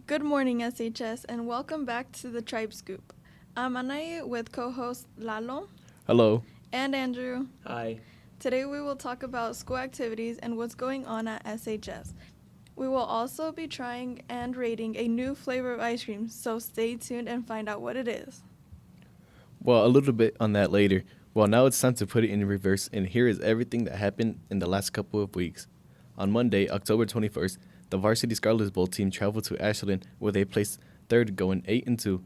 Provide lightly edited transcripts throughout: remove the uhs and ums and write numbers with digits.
Good morning, SHS, and welcome back to the Tribe Scoop. I'm Anai with co host Lalo Hello. and Andrew. Hi. Today we will talk about school activities and what's going on at SHS. We will also be trying and rating a new flavor of ice cream, so stay tuned and find out what it is. Well, a little bit on that later. Well, now it's time to put it in reverse, and here is everything that happened in the last couple of weeks. On Monday, October 21st, the Varsity Scarlet Bowl team traveled to Ashland, where they placed third, going 8-2.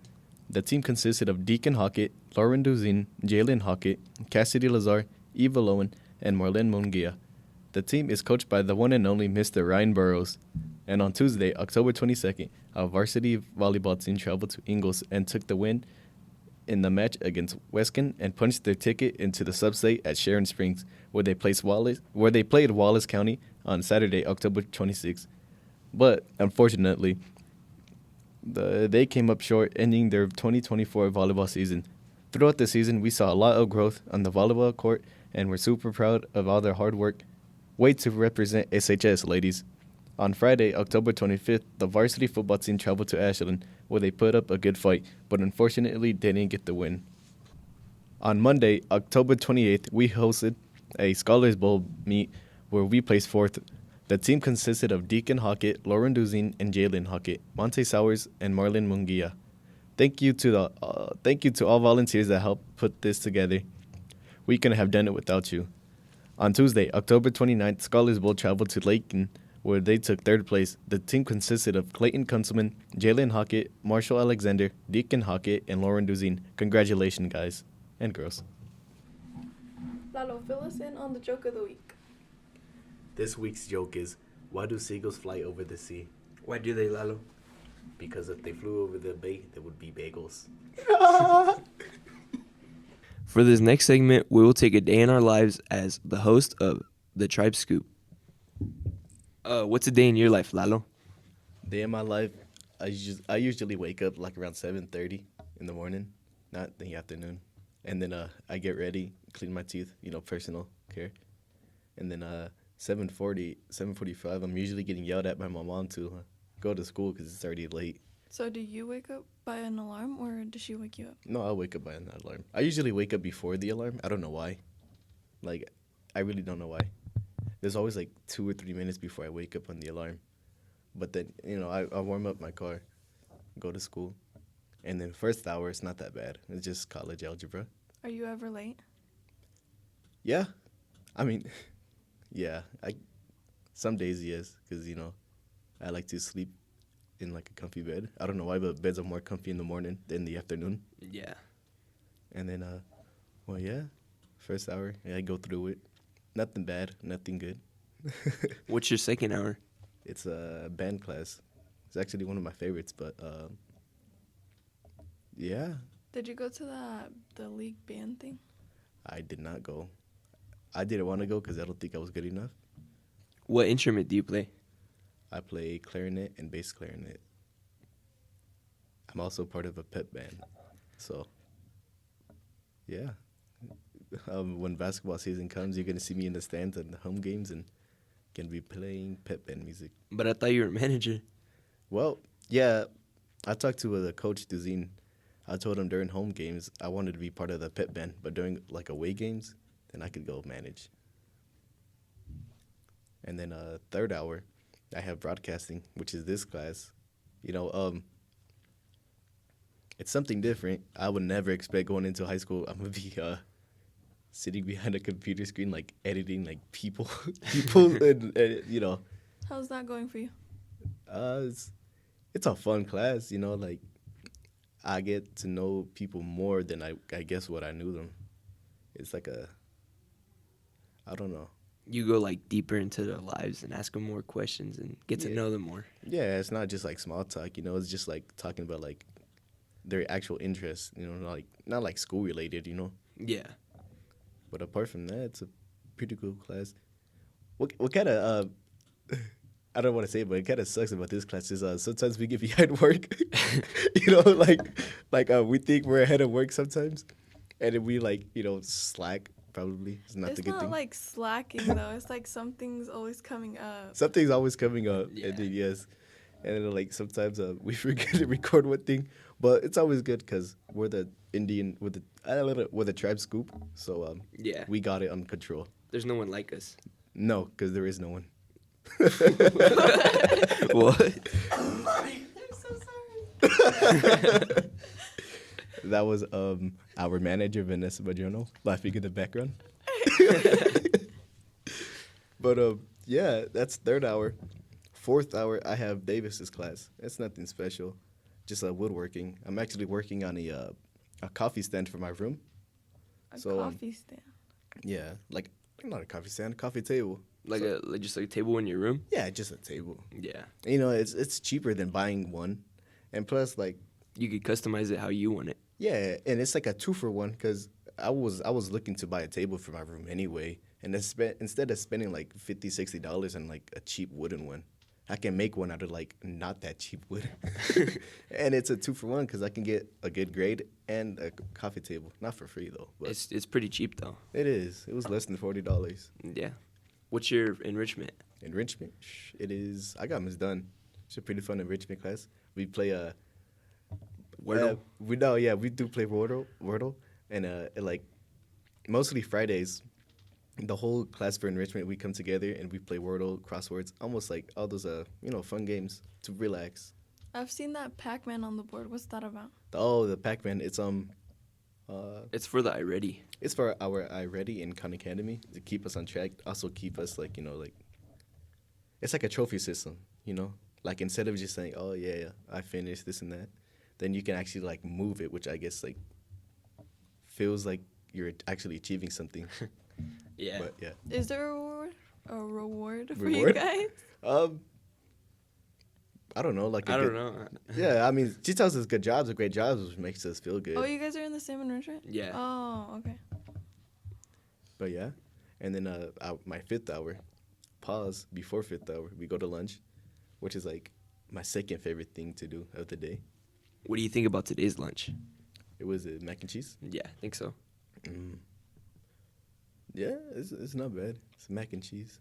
The team consisted of Deacon Hockett, Lauren Duzin, Jalen Hockett, Cassidy Lazar, Eva Lowen, and Marlene Mungia. The team is coached by the one and only Mr. Ryan Burrows. And on Tuesday, October 22nd, our varsity volleyball team traveled to Ingles and took the win in the match against Wescan and punched their ticket into the substate at Sharon Springs, where they played Wallace County on Saturday, October 26th. But unfortunately, they came up short, ending their 2024 volleyball season. Throughout the season, we saw a lot of growth on the volleyball court, and we're super proud of all their hard work. Way to represent SHS, ladies. On Friday, October 25th, the varsity football team traveled to Ashland, where they put up a good fight, but unfortunately didn't get the win. On Monday, October 28th, we hosted a Scholars Bowl meet where we placed fourth. The team consisted of Deacon Hockett, Lauren Duzin, and Jalen Hockett, Monte Sowers, and Marlon Mungia. Thank you to all volunteers that helped put this together. We couldn't have done it without you. On Tuesday, October 29th, Scholars Bowl traveled to Lakeland, where they took third place. The team consisted of Clayton Kunzelman, Jalen Hockett, Marshall Alexander, Deacon Hockett, and Lauren Duzin. Congratulations, guys and girls. Lalo, fill us in on the joke of the week. This week's joke is, why do seagulls fly over the sea? Why do they, Lalo? Because if they flew over the bay, there would be bagels. For this next segment, we will take a day in our lives as the host of the Tribe Scoop. What's a day in your life, Lalo? Day in my life, I usually wake up like around 7:30 in the morning, not in the afternoon, and then I get ready, clean my teeth, personal care, and then 7:40, 7:45, I'm usually getting yelled at by my mom to go to school because it's already late. So, do you wake up by an alarm or does she wake you up? No, I'll wake up by an alarm. I usually wake up before the alarm. I don't know why. Like, I really don't know why. There's always like 2 or 3 minutes before I wake up on the alarm. But then, I warm up my car, go to school, and then first hour, it's not that bad. It's just college algebra. Are you ever late? Yeah. I mean, yeah. Some days, yes, because, I like to sleep in like a comfy bed. I don't know why, but beds are more comfy in the morning than the afternoon. Yeah. And then, well, yeah, first hour, yeah, I go through it. Nothing bad, nothing good. What's your second hour? It's a band class. It's actually one of my favorites, but yeah, Did you go to the league band thing? I did not go. I didn't want to go because I don't think I was good enough. What instrument do you play? I play clarinet and bass clarinet. I'm also part of a pep band, so yeah. When basketball season comes, you're gonna see me in the stands at the home games and gonna be playing pep band music. But I thought you were a manager. Well, yeah, I talked to the coach Duzine. I told him during home games I wanted to be part of the pep band, but during like away games, then I could go manage. And then third hour, I have broadcasting, which is this class. You know, it's something different. I would never expect going into high school. I'm gonna be sitting behind a computer screen, like editing, like people, and. How's that going for you? It's a fun class. Like I get to know people more than I guess what I knew them. It's like I don't know. You go like deeper into their lives and ask them more questions and get to Yeah. know them more. Yeah, it's not just like small talk. It's just like talking about like their actual interests. Like not like school related. Yeah. But apart from that, it's a pretty cool class. What kind of I don't want to say it, but it kind of sucks about this class is sometimes we get behind work. like we think we're ahead of work sometimes, and then we like slack. Probably it's not It's the good not thing. like slacking though. It's like something's always coming up. Something's always coming up, Yeah. and then yes, And then like sometimes we forget to record one thing, but it's always good because we're the Indian with the tribe scoop, so Yeah. we got it under control. There's no one like us. No, because there is no one. What? I'm so sorry. That was our manager Vanessa Badrino laughing in the background. But yeah, that's third hour. Fourth hour, I have Davis's class. It's nothing special, just woodworking. I'm actually working on a coffee stand for my room. A So, coffee stand. Yeah, like not a coffee stand, a coffee table. Like So- just like a table in your room? Yeah, just a table. Yeah. You know, it's cheaper than buying one, and plus like You could customize it how you want it. yeah, and it's like a 2-for-1 because I was looking to buy a table for my room anyway, and instead of spending like $50-$60 on like a cheap wooden one, I can make one out of like not that cheap wood, and it's a 2-for-1 because I can get a good grade and a coffee table, not for free though, but It's pretty cheap though. it is. It was less than $40. Yeah. What's your enrichment? Enrichment, it is. I got Miss Dunn. It's a pretty fun enrichment class. We play Wordle? we do play Wordle, and like mostly Fridays, the whole class for enrichment we come together and we play Wordle, crosswords, almost like all those fun games to relax. I've seen that Pac-Man on the board. What's that about? The Pac-Man. It's for the iReady. It's for our iReady and Khan Academy to keep us on track. Also keep us like it's like a trophy system. Like instead of just saying, oh yeah, I finished this and that, then you can actually like move it, which I guess like feels like you're actually achieving something. Yeah. But yeah. Is there a reward for you Reward? guys? I don't know. Like I don't know. Yeah, I mean, she tells us good jobs or great jobs, which makes us feel good. Oh, you guys are in the same enrichment? Yeah. Oh, okay. But yeah, and then my fifth hour, pause before fifth hour, we go to lunch, which is like my second favorite thing to do of the day. What do you think about today's lunch? It was mac and cheese. Yeah, I think so. Yeah, it's not bad. It's mac and cheese.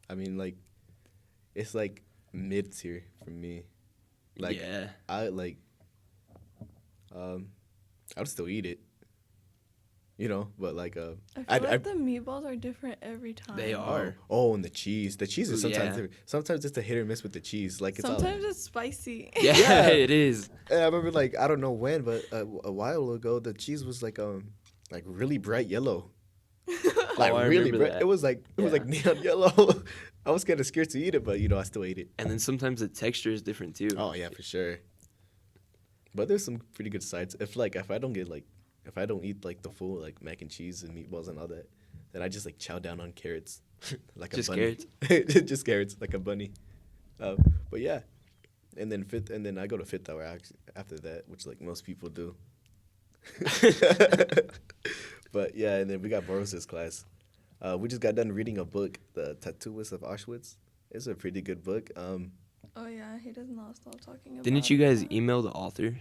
I mean, like, it's like mid tier for me. Like, yeah. I like. I would still eat it. But like I feel like the meatballs are different every time. They are. Oh, and the cheese. The cheese is Ooh, sometimes yeah. different. Sometimes it's a hit or miss with the cheese. Like it's Sometimes it's spicy. Yeah, Yeah. it is. And I remember like I don't know when, but a while ago the cheese was like really bright yellow. Like I really remember bright. that. It was like Yeah. neon yellow. I was kind of scared to eat it, but I still ate it. And then sometimes the texture is different too. Oh yeah, for sure. But there's some pretty good sides. If I don't eat like the full like mac and cheese and meatballs and all that, then I just like chow down on carrots, like Just a bunny. Just carrots, like a bunny. But yeah, and then I go to fifth hour after that, which like most people do. But yeah, and then we got Boris's class. We just got done reading a book, The Tattooist of Auschwitz. It's a pretty good book. Oh yeah, he does not stop talking about. Didn't you guys that. email the author?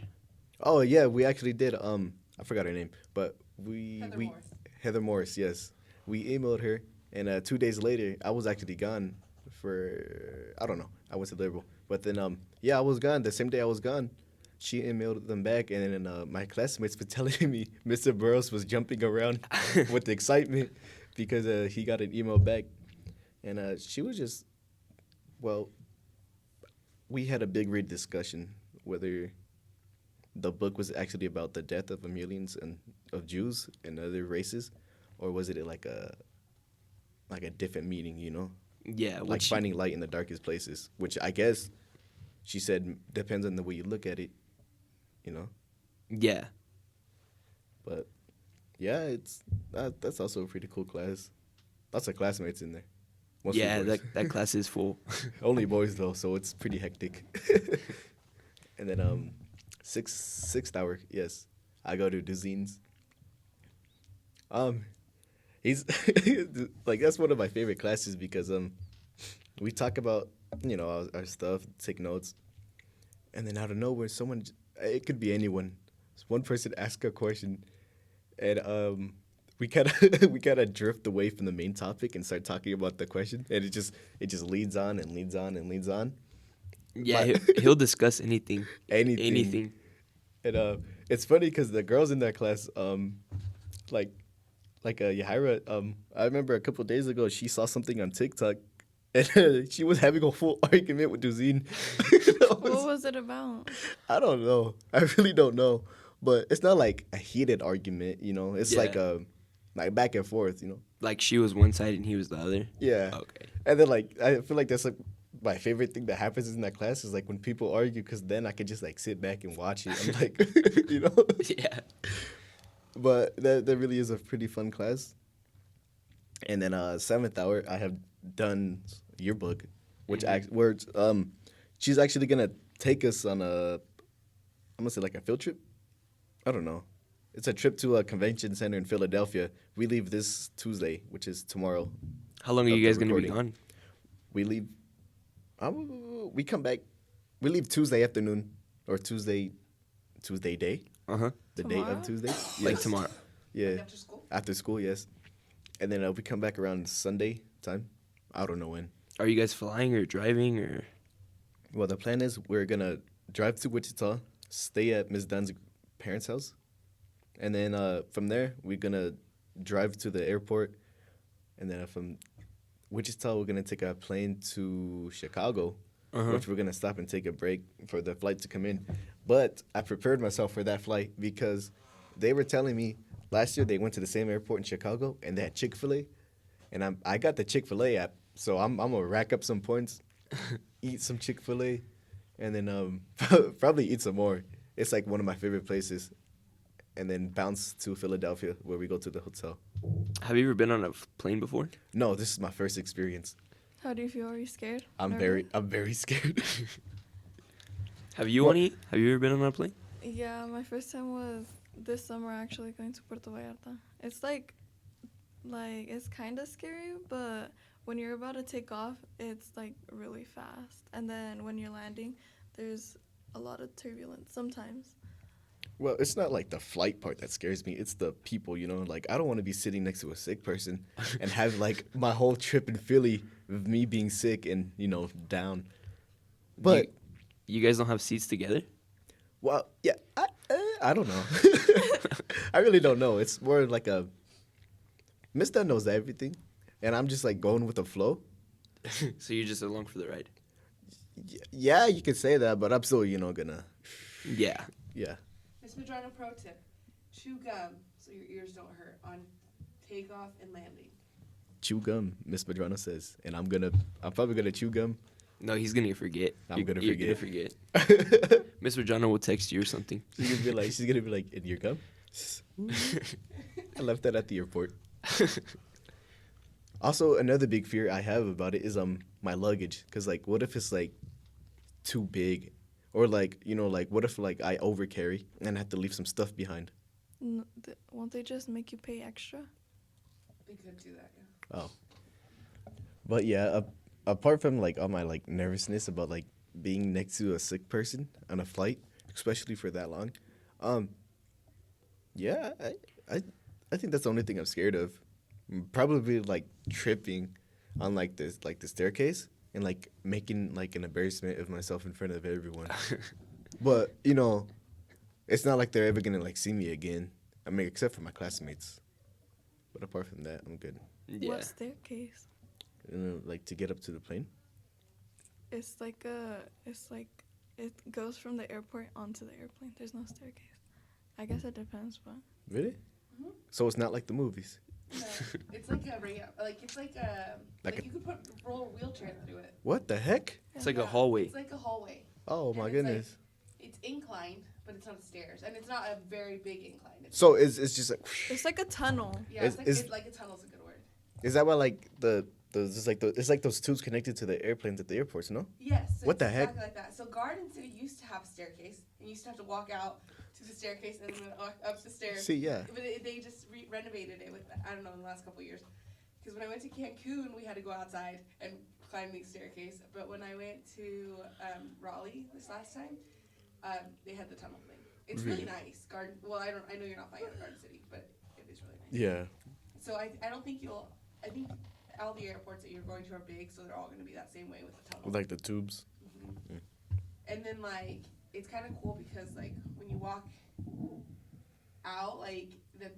Oh yeah, we actually did. I forgot her name, but Heather we Morris. Heather Morris, yes. We emailed her, and 2 days later, I was actually gone for I don't know. I went to Liberal, but then I was gone. The same day I was gone, she emailed them back, and then my classmates were telling me Mr. Burroughs was jumping around with excitement because he got an email back, and she was just we had a big read discussion whether the book was actually about the death of millions of Jews and other races, or was it like a different meaning, Yeah, like which finding light in the darkest places, which I guess she said depends on the way you look at it, yeah. But yeah, that's also a pretty cool class. Lots of classmates in there. Mostly Yeah, boys. that class is full. Only boys though, so it's pretty hectic. And then sixth hour, yes, I go to Duzine's. He's like that's one of my favorite classes because we talk about our stuff, take notes, and then out of nowhere, it could be anyone. One person asks a question, and we kind of drift away from the main topic and start talking about the question, and it just leads on and leads on and leads on, Yeah, My- he'll discuss anything. anything. Anything. And it's funny because the girls in that class, like Yahira, I remember a couple days ago she saw something on TikTok, and she was having a full argument with Duzine. What was it about? I don't know. I really don't know. But it's not like a heated argument, you know. It's like Yeah. like back and forth, you know. Like she was one side and he was the other. Yeah. Okay. And then like I feel like that's like my favorite thing that happens in that class is like when people argue, because then I could just like sit back and watch it. I'm like, you know. Yeah. But that really is a pretty fun class. And then 7th hour, I have done yearbook, which where she's actually gonna take us on I'm gonna say like a field trip. I don't know. It's a trip to a convention center in Philadelphia. We leave this Tuesday, which is tomorrow. How long are Of you the guys gonna be recording. gone? We leave. We come back. We leave Tuesday afternoon or Tuesday day. Uh-huh. The day Tomorrow? of Tuesday. Like Yes. tomorrow. Yeah. After school? After school, yes. And then we come back around Sunday time. I don't know when. Are you guys flying or driving or? Well, the plan is we're gonna drive to Wichita, stay at Miss Dunn's parents' house, and then from there we're gonna drive to the airport, and then from Wichita we're gonna take a plane to Chicago, which we're gonna stop and take a break for the flight to come in. But I prepared myself for that flight because they were telling me last year they went to the same airport in Chicago and they had Chick-fil-A, and I got the Chick-fil-A app, so I'm gonna rack up some points, eat some Chick-fil-A, and then probably eat some more. It's like one of my favorite places, and then bounce to Philadelphia where we go to the hotel. Have you ever been on a plane before? No, this is my first experience. How do you feel? Are you scared? I'm very scared. Have you Have you ever been on a plane? Yeah, my first time was this summer actually going to Puerto Vallarta. It's like it's kind of scary, but when you're about to take off, it's like really fast. And then when you're landing, there's a lot of turbulence sometimes. Well, it's not like the flight part that scares me. It's the people, you know. Like, I don't want to be sitting next to a sick person and have, like, my whole trip in Philly with me being sick and, you know, down. But, You guys don't have seats together? well, yeah, I don't know. I really don't know. It's more like a... Miss Dunn knows everything, and I'm just, like, going with the flow. So you're just along for the ride? Yeah, you could say that, but I'm still, you know, gonna... Yeah. Yeah. Miss Madrona pro tip. Chew gum so your ears don't hurt on takeoff and landing. Chew gum, Miss Madrano says. And I'm probably gonna chew gum. No, he's gonna forget. I'm You're gonna You're forget. gonna forget. Miss Regina will text you or something. She's gonna be like, in your gum? I left that at the airport. Also, another big fear I have about it is my luggage. Cause like, what if it's like too big, or like, you know, like what if like I overcarry and I have to leave some stuff behind? Won't they just make you pay extra? They could do that, yeah. Oh. But yeah, apart from like all my like nervousness about like being next to a sick person on a flight, especially for that long, yeah, I think that's the only thing I'm scared of. Probably like tripping on like the staircase and like making like an embarrassment of myself in front of everyone. But you know, it's not like they're ever gonna like see me again. I mean, except for my classmates. But apart from that, I'm good. Yeah. What staircase? Like to get up to the plane. It's like it goes from the airport onto the airplane. There's no staircase. I guess it depends, but Really? Mhm. So it's not like the movies. No, it's like a ramp. It's like a Like like a- you could roll a wheelchair through it. What the heck? It's like a Yeah, hallway. It's like a hallway. Oh And my it's goodness. It's inclined, but it's not stairs, and it's not a very big incline. It's, So it's just like, it's like a tunnel. yeah, is- it's like a tunnel's a good word. is that why like it's like those tubes connected to the airplanes at the airports, no? Yes. So What it's the heck? Exactly like that. So Garden City used to have a staircase, and you used to have to walk out to the staircase and then up the stairs. See, yeah. But they just renovated it with, I don't know, in the last couple of years. Because when I went to Cancun, we had to go outside and climb the staircase. But when I went to Raleigh this last time, they had the tunnel thing. It's really nice. Well, I know you're not flying out of Garden City, but it is really nice. Yeah. So I don't think I think all the airports that you're going to are big, so they're all going to be that same way with the tunnel. Like the tubes. Mhm. And then like it's kind of cool because like when you walk out, like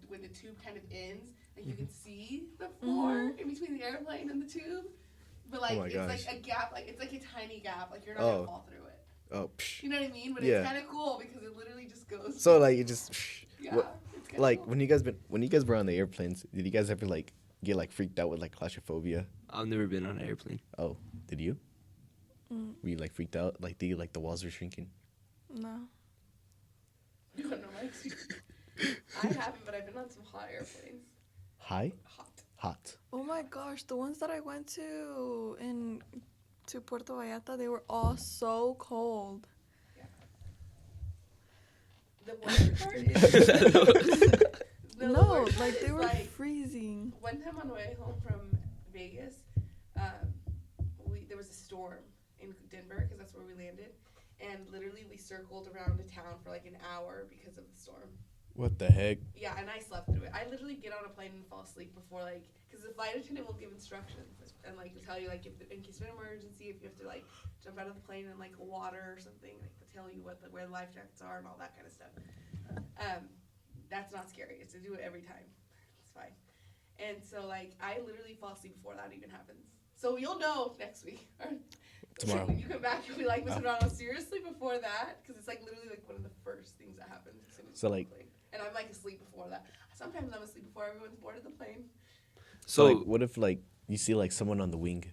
when the tube kind of ends, like you can see the floor in between the airplane and the tube. But like my it's gosh. like a gap, like it's like a tiny gap, like you're not Oh. gonna fall through it. Oh, psh. You know what I mean? But Yeah. it's kind of cool because it literally just goes. So like it just yeah, what- it's kinda like cool. when you guys were on the airplanes, did you guys ever like get like freaked out with like claustrophobia? I've never been on an airplane. Oh, did you? Mm, Were you like freaked out? Like the walls were shrinking? no. You don't know my experience. I haven't, but I've been on some hot airplanes. High? Hot. Oh my gosh, the ones that I went to Puerto Vallarta, they were all so cold. The worst part is the No, worst like part they is, were like, freezing. one time on the way home from Vegas, there was a storm in Denver because that's where we landed, and literally we circled around the town for like an hour because of the storm. What the heck? Yeah, and I slept through it. I literally get on a plane and fall asleep before because the flight attendant will give instructions and like will tell you like in case of an emergency, if you have to like jump out of the plane in like water or something, like they'll tell you where the life jackets are and all that kind of stuff. That's not scary. It's to do it every time. It's fine. And so like I literally fall asleep before that even happens. So you'll know next week or Tomorrow. when you come back, you'll be like, Mr. Ronald, seriously before that? Because it's like literally like one of the first things that happens as soon as So, you get on like- the plane. And I'm like asleep before that. Sometimes I'm asleep before everyone's boarded the plane. So So like, what if like you see like someone on the wing,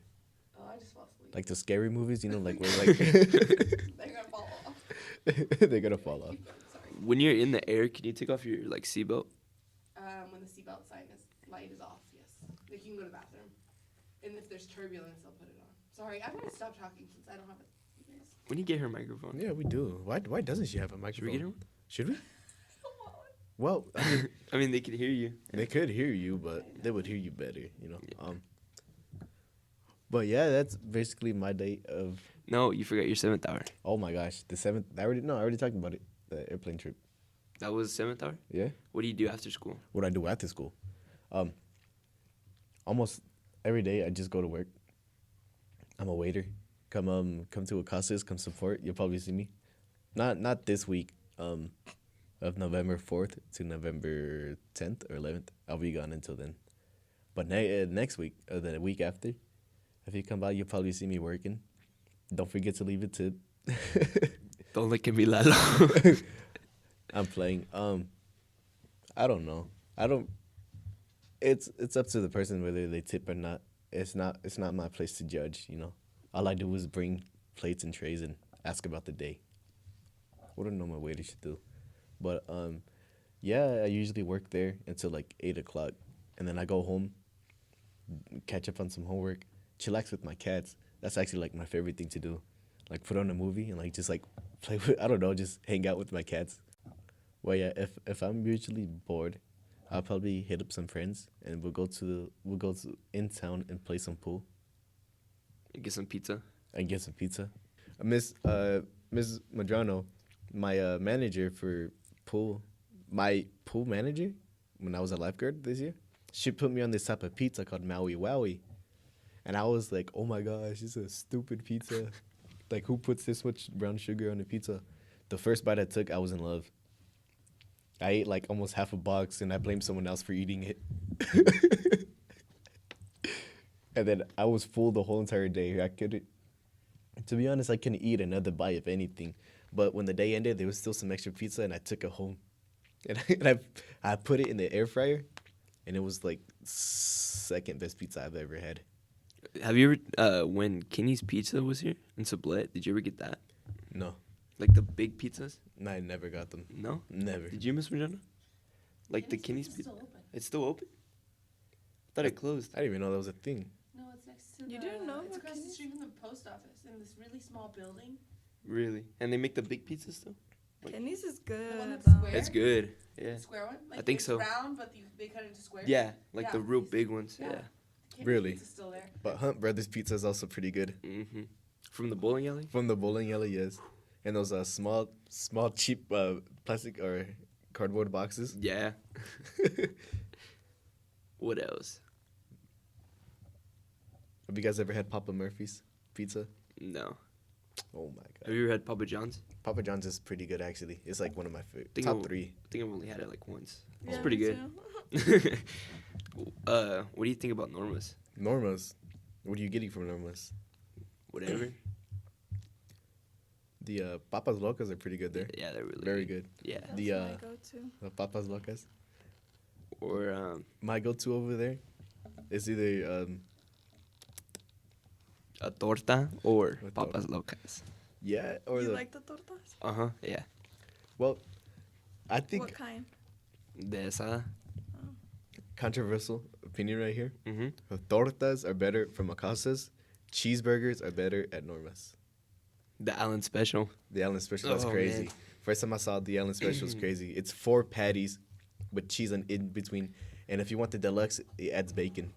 Oh, I just fall asleep. like the scary movies, you know, like where like They're gonna fall off. they're gonna fall off. Sorry. when you're in the air, can you take off your like seatbelt? When the seatbelt light is off, yes. Like you can go to the bathroom. And if there's turbulence, they'll put it on. Sorry, I'm gonna stop talking since I don't have a. You guys. When you get her microphone. Yeah, we do. Why doesn't she have a microphone? Should we get her one? Should we? Well, I mean, I mean, they can hear you. they could hear you, but they would hear you better, you know. But yeah, that's basically my day of. No, you forgot your 7th hour. Oh my gosh, the 7th. I already talked about it. The airplane trip. That was 7th hour? Yeah. What do you do after school? What I do after school. Almost every day I just go to work. I'm a waiter. Come to Acacia's, come support. You'll probably see me. Not this week. Of November 4th to November 10th or 11th. I'll be gone until then. But next week, or the week after, if you come by, you'll probably see me working. Don't forget to leave a tip. Don't look at me, Lalo. I'm playing. I don't know. It's up to the person whether they tip or not. It's not my place to judge, you know. All I do is bring plates and trays and ask about the day. What a normal waiter should do. But yeah, I usually work there until like 8:00, and then I go home, catch up on some homework, chillax with my cats. That's actually like my favorite thing to do. Like put on a movie and like just like play with, I don't know, just hang out with my cats. Well, yeah, if I'm usually bored, I'll probably hit up some friends and we'll go to in town and play some pool Get some pizza. and get some pizza. Miss Madrano, my manager for pool, my pool manager when I was a lifeguard this year, she put me on this type of pizza called Maui Wowie, and I was like, oh my gosh, it's a stupid pizza. Like, who puts this much brown sugar on a pizza? The first bite I took, I was in love. I ate like almost half a box, and I blamed someone else for eating it. And then I was full the whole entire day. To be honest, I couldn't eat another bite of anything. But when the day ended, there was still some extra pizza, and I took it home. And I put it in the air fryer, and it was like second best pizza I've ever had. Have you ever, when Kenny's Pizza was here in Sublette, did you ever get that? No, Like the big pizzas? I never got them. No? Never. Did you, Miss Regina? Like the Kenny's Pizza's Pizza? still open. It's still open? I thought it closed. I didn't even know that was a thing. No, it's next to You didn't know it's about across the Kenny's? street from the post office in this really small building. Really? And they make the big pizzas still? Kenny's is good. The one that's though. square? It's good. Yeah. The square one? Like, I think it's so. round, but they cut it into squares. Yeah, like Yeah, the real it's- big ones. yeah. Yeah. Kenny's Really? Pizza's still there. But Hunt Brothers Pizza is also pretty good. Mm-hmm. From the bowling alley? From the bowling alley, yes. And those small, cheap plastic or cardboard boxes. Yeah. What else? Have you guys ever had Papa Murphy's pizza? No. Oh my Have god. you ever had Papa John's? Papa John's is pretty good actually. It's like one of my favorite. Think Top I'll- 3. I think I've only had it like once. It's Yeah, pretty me good. too. What do you think about Norma's? Norma's. What are you getting from Norma's? Whatever. The Papas Locas are pretty good there. Yeah, they're really Very good. Yeah. That's The, my uh, go-to. The Papas Locas. Or My go-to over there is either a torta or A Papas Locas. yeah or You the like the tortas? Uh-huh. Yeah. well, I think What kind? De esa. controversial opinion right here. Mm-hmm. The tortas are better from Acasa's. Cheeseburgers are better at Norma's. The Allen Special. The Allen Special, that's Oh, crazy. man. First time I saw the Allen Special was crazy. It's 4 patties with cheese in between. And if you want the deluxe, it adds bacon.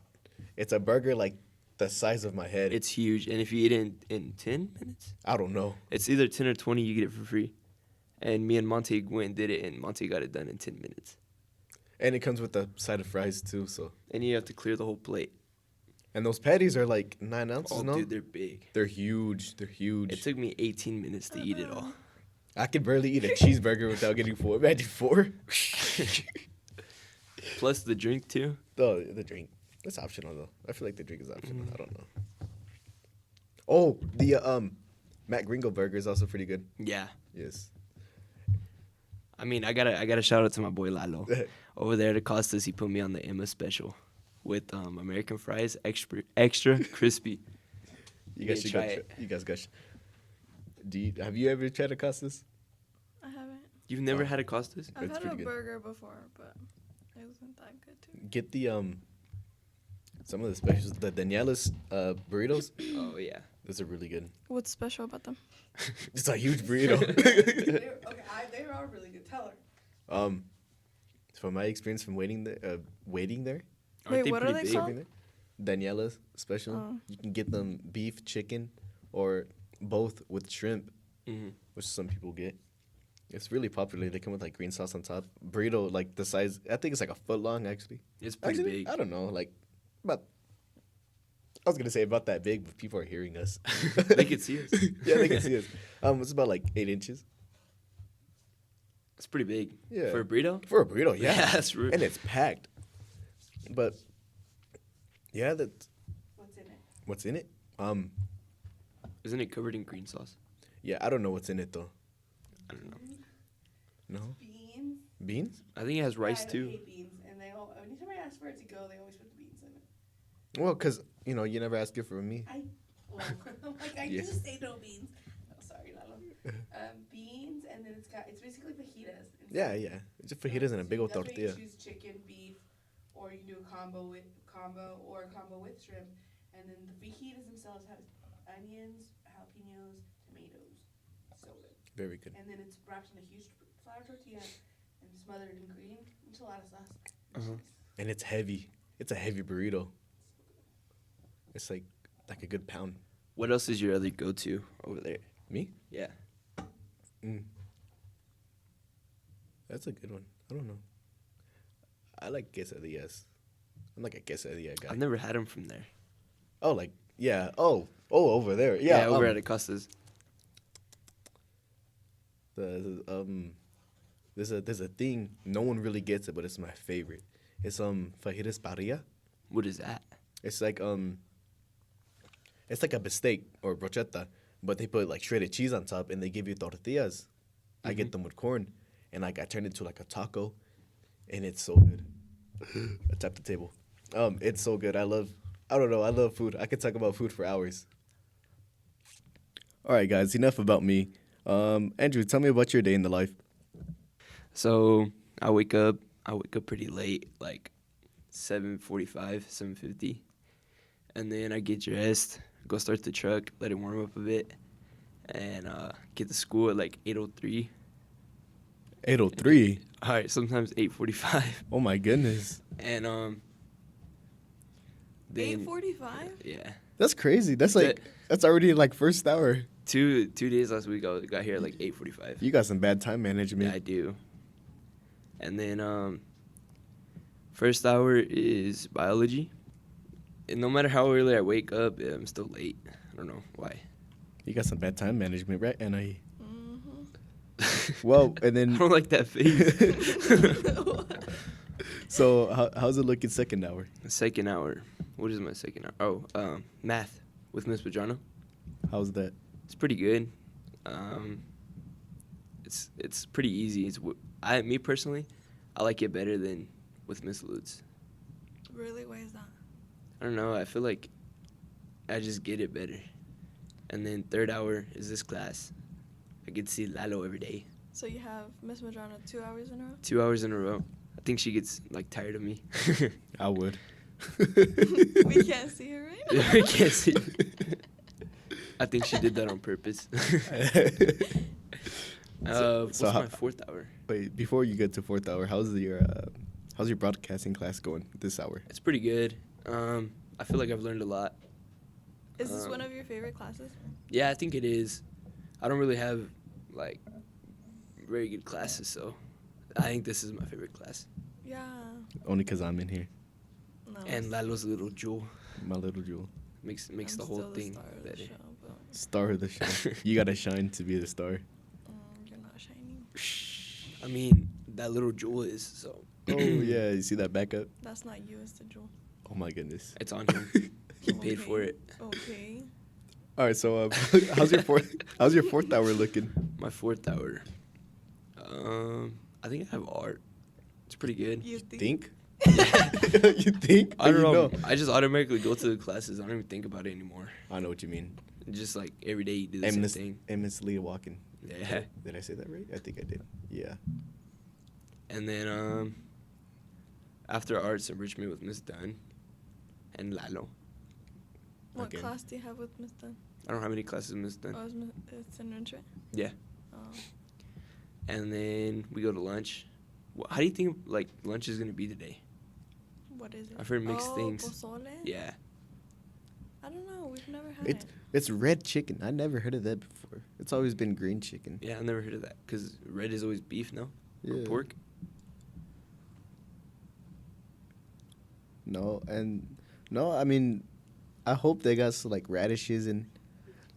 It's a burger like the size of my head. It's huge. And if you eat it in 10 minutes, I don't know. it's either 10 or 20, you get it for free. And me and Monte went and did it, and Monte got it done in 10 minutes. And it comes with a side of fries too. So, And you have to clear the whole plate. and those patties are like 9 ounces. Oh, No, dude, they're big. they're huge. They're huge. It took me 18 minutes to eat it all. I could barely eat a cheeseburger without getting 4. Imagine 4. Plus the drink, too. The drink. It's optional though. I feel like the drink is optional. I don't know. Oh, the Matt Gringo burger is also pretty good. Yeah. Yes. I mean, I gotta shout out to my boy Lalo. Over there at Costas, he put me on the Emma special with American fries, extra crispy. You guys didn't should try go. it. You guys got. Have you ever tried Acosta's? I haven't. You've never Oh. had a Costas? I've It's had a pretty good. burger before, but it wasn't that good too. Get the some of the specials. The Daniela's burritos. Oh yeah. Those are really good. What's special about them? It's a huge burrito. They are really good. Tell her. From my experience from waiting there, Aren't Wait, they what are pretty they big? called? serving there, Daniela's special. Oh. You can get them beef, chicken, or both with shrimp, Mhm. which some people get. It's really popular. They come with like green sauce on top. Burrito, like the size, I think it's like a foot long actually. It's pretty Actually, big. I don't know, like about. I was gonna say about that big, but people are hearing us. They can see us. Yeah, they can see us. It's about like 8 inches It's pretty big. Yeah. For a burrito? for a burrito. Yeah, Yeah, that's rude. and it's packed. But yeah, that's What's in it? what's in it. Isn't it covered in green sauce? Yeah, I don't know what's in it though. I don't know. No Beans. beans. I think it has rice I too. hate beans, and anytime I ask for it to go, they always put the beans in it. Well, cause you never ask it for me. I Yeah. just say no beans. Oh, sorry, Lalo. Beans, and then it's basically fajitas. Yeah, yeah. It's just fajitas and a big old That's why tortilla. you choose chicken, beef, or you can do a combo with shrimp. And then the fajitas themselves have onions, jalapenos, tomatoes. So good. Very good. And then it's wrapped in a huge flour tortilla and smothered in green enchilada sauce. Uh-huh. And it's heavy. It's a heavy burrito. It's like a good pound. What else is your other go-to over there? Me? Yeah. That's a good one. I don't know. I like quesadillas. I'm like a quesadilla guy. I've never had them from there. Oh, like yeah. Oh, over there. Yeah. over at Acosta's. There's a thing no one really gets it, but it's my favorite. It's fajitas parrilla. What is that? It's like it's like a bistec or brocheta, but they put like shredded cheese on top and they give you tortillas. I get them with corn, and like I turn it to like a taco, and it's so good. I tap the table. It's so good. I love food. I could talk about food for hours. All right, guys, enough about me. Andrew, tell me about your day in the life. So I wake up pretty late, like 7:45, 7:50, and then I get dressed, go start the truck, let it warm up a bit, and get to school at like 8:03. 8:03. All right, sometimes 8:45, Oh my goodness, and then 8:45. yeah, that's crazy. That's already like first hour. two days last week I got here at like 8:45. You got some bad time management. Yeah, I do. And then first hour is biology. And no matter how early I wake up, I'm still late. I don't know why. You got some bad time management, right, Anahi? Mm-hmm. Well, and I then don't like that face. so how's it looking second hour? Second hour. What is my second hour? Oh, math with Miss Padrano. How's that? It's pretty good. It's pretty easy. Me personally, I like it better than with Miss Lutz. Really? Why is that? I don't know. I feel like I just get it better. And then third hour is this class. I get to see Lalo every day. So you have Miss Madrana 2 hours in a row? 2 hours in a row. I think she gets like tired of me. I would. We can't see her right now. I can't see. I think she did that on purpose. What's so my fourth hour? Wait, before you get to fourth hour, how's your broadcasting class going this hour? It's pretty good. I feel like I've learned a lot. Is this one of your favorite classes? Yeah, I think it is. I don't really have like very good classes, so I think this is my favorite class. Yeah. Only because I'm in here, No. And Lalo's little jewel my little jewel, makes I'm the whole still thing star of the better. show, but, star of the show. You gotta shine to be the star. you're not shining. I mean, that little jewel is, so Oh yeah, you see that backup? That's not you, it's the jewel. Oh my goodness. it's on him. He paid for Okay. it. Okay. All right, so how's your fourth hour looking? My fourth hour. I think I have art. It's pretty good. You Think? You think? I don't You know. I just automatically go to the classes. I don't even think about it anymore. I know what you mean. Just like every day you do the Aimless, same thing. aimlessly walking. Yeah. Did I say that right? I think I did. Yeah. And then after arts enrichment with Miss Dunn and Lalo. What Okay. class do you have with Miss Dunn? I don't have any classes with Miss Dunn. Oh, it's in Rentre? Yeah. Oh. And then we go to lunch. How do you think like lunch is gonna be today? What is it? I've heard mixed oh, things. Pozole? Yeah. I don't know. We've never had It's it. it's red chicken. I never heard of that before. It's always been green chicken. Yeah, I've never heard of that. Cause red is always beef, no? Or Yeah. pork. No, I mean, I hope they got some, like radishes and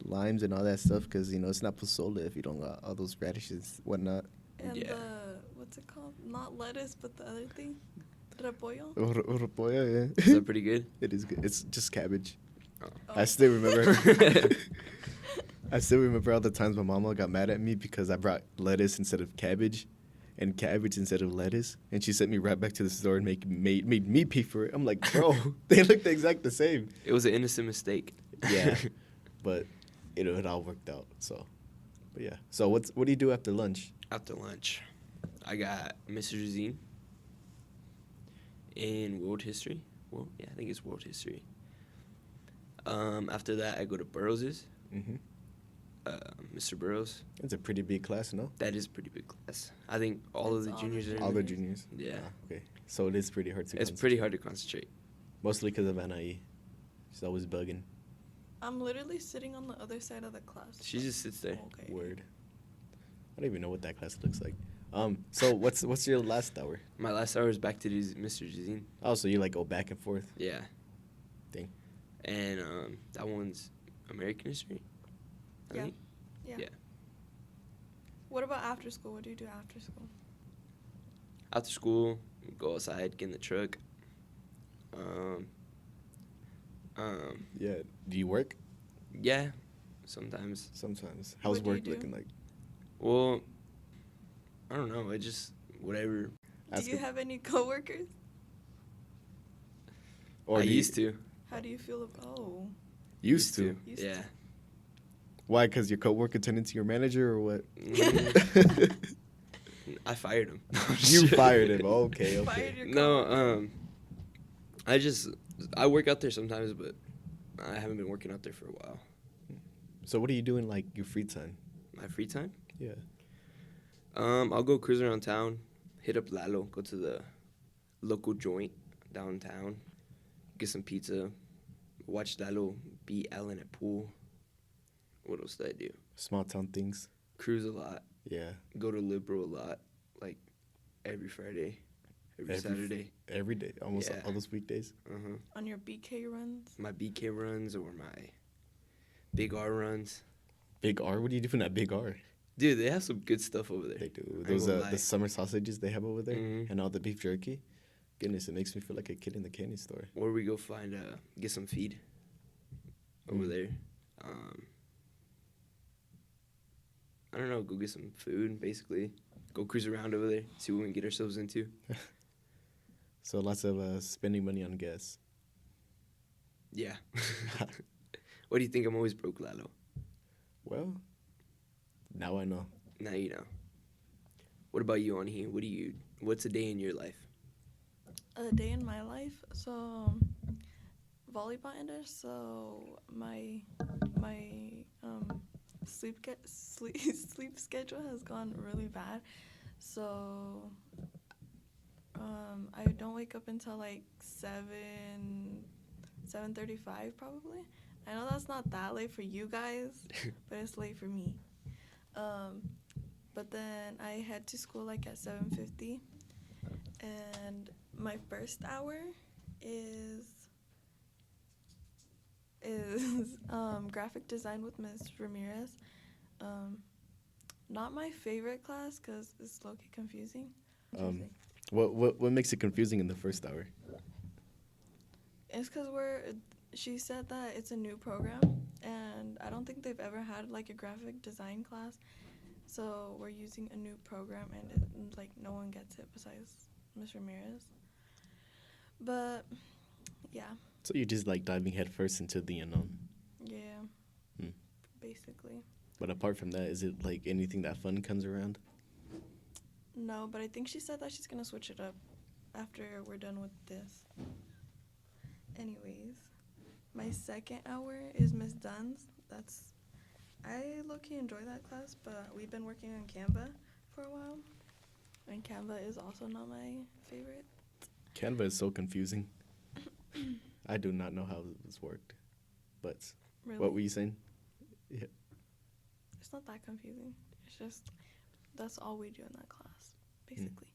limes and all that stuff because it's not pozole if you don't got all those radishes, whatnot. And Yeah. what's it called? Not lettuce, but the other thing. Repollo? Repollo, yeah. Is that pretty good? It is good. It's just cabbage. Oh. I still remember. I still remember all the times my mama got mad at me because I brought lettuce instead of cabbage, and cabbage instead of lettuce, and she sent me right back to the store and made me pay for it. I'm like, bro, they look the exact the same. It was an innocent mistake. Yeah, but it all worked out. So, but yeah. So what do you do after lunch? After lunch, I got Mr. Zine in world history. Well, yeah, I think it's world history. After that, I go to Burroughs's. Mm-hmm. Mr. Burroughs. It's a pretty big class, no? That is a pretty big class. I think all of It's the all the juniors are in All the there. juniors. Yeah. Ah, okay. So it is pretty hard to. It's pretty hard to concentrate. Mostly because of Anaí. She's always bugging. I'm literally sitting on the other side of the class. She just sits there. Okay. Word. I don't even know what that class looks like. So what's your last hour? My last hour is back to Mr. Zine. Oh, so you like go back and forth? Yeah. Dang. And that one's American history. I Yeah. think. Yeah. Yeah. What about after school? What do you do after school? After school, go outside, get in the truck. Yeah. Do you work? Yeah, sometimes. Sometimes. How's What do you work do? looking like? Well, I don't know. It just whatever. Ask Do you him. have any coworkers? I do you- used to. How do you feel about? Oh, Used to. Used Yeah. to. Why? Because your coworker turned into your manager or what? I fired him. You fired him. Okay. You Okay. fired your No, coworkers. I work out there sometimes, but I haven't been working out there for a while. So what are you doing like your free time? My free time, Yeah. I'll go cruise around town, hit up Lalo, go to the local joint downtown, get some pizza, watch Lalo beat Ellen at pool. What else did I do? Small town things. Cruise a lot, Yeah. go to Liberal a lot, like every Friday, every Saturday. Every day. Almost Yeah. all those weekdays. On your BK runs? My BK runs or my Big R runs. Big R? What are you doing at Big R? Dude, they have some good stuff over there. They do. I ain't Those gonna lie. the summer sausages they have over there Mhm. and all the beef jerky. Goodness, it makes me feel like a kid in the candy store. Or we go find get some feed over Mm. there. I don't know. Go get some food, basically. Go cruise around over there, see what we can get ourselves into. So lots of spending money on gas. Yeah. What do you think? I'm always broke, Lalo. Well, now I know. Now you know. What about you, Anhi? What's a day in your life? A day in my life. So volleyball ended. So my sleep schedule has gone really bad. So I don't wake up until like 7:35 probably. I know that's not that late for you guys, but it's late for me. But then I head to school like at 7:50, and my first hour is graphic design with Ms. Ramirez. Not my favorite class because it's low-key confusing. What makes it confusing in the first hour? It's because she said that it's a new program, and I don't think they've ever had like a graphic design class. So we're using a new program, and like no one gets it besides Ms. Ramirez. But yeah, So you're just like diving headfirst into the unknown. yeah, Hmm. basically. But apart from that, is it like anything that fun comes around? No, but I think she said that she's gonna switch it up after we're done with this. Anyways, my second hour is Miss Dunn's. I low-key enjoy that class, but we've been working on Canva for a while, and Canva is also not my favorite. Canva is so confusing. I do not know how this worked. But Really, what were you saying? Yeah. it's not that confusing. It's just that's all we do in that class, basically.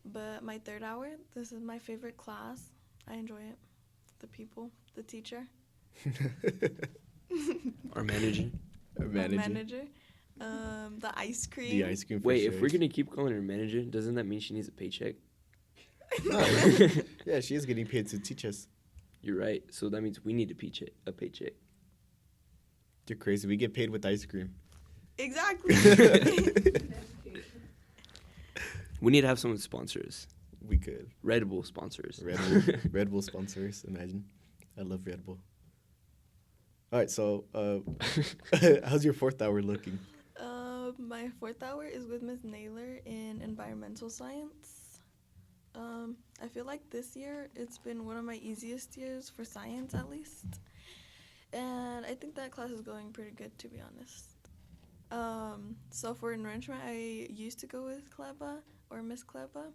But my third hour, this is my favorite class. I enjoy it. The people, the teacher, Our manager. Our my manager. manager, the ice cream. The ice cream. For Wait, sure. if we're gonna keep calling her manager, doesn't that mean she needs a paycheck? Yeah, she is getting paid to teach us. You're right. So that means we need a paycheck. You're crazy. We get paid with ice cream. Exactly. We need to have someone sponsor us. We could. Red Bull sponsors. Red Bull sponsors. Imagine. I love Red Bull. All right, so how's your fourth hour looking? My fourth hour is with Ms. Naylor in environmental science. I feel like this year it's been one of my easiest years for science, at least. And I think that class is going pretty good, to be honest. So for enrichment, I used to go with Kleba or Miss Kleba,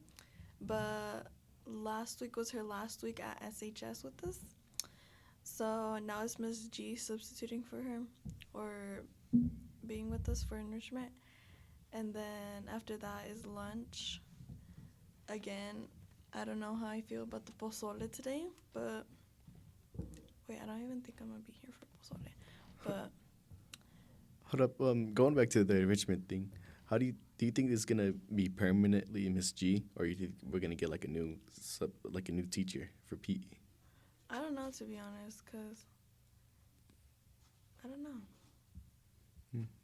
but last week was her last week at SHS with us. So now it's Miss G substituting for her or being with us for enrichment. And then after that is lunch. Again, I don't know how I feel about the pozole today, but wait, I don't even think I'm gonna be here for pozole. But Hold up. Going back to the enrichment thing, how do you think it's gonna be permanently Miss G, or you think we're gonna get like a new teacher for PE? I don't know, to be honest, cause I don't know.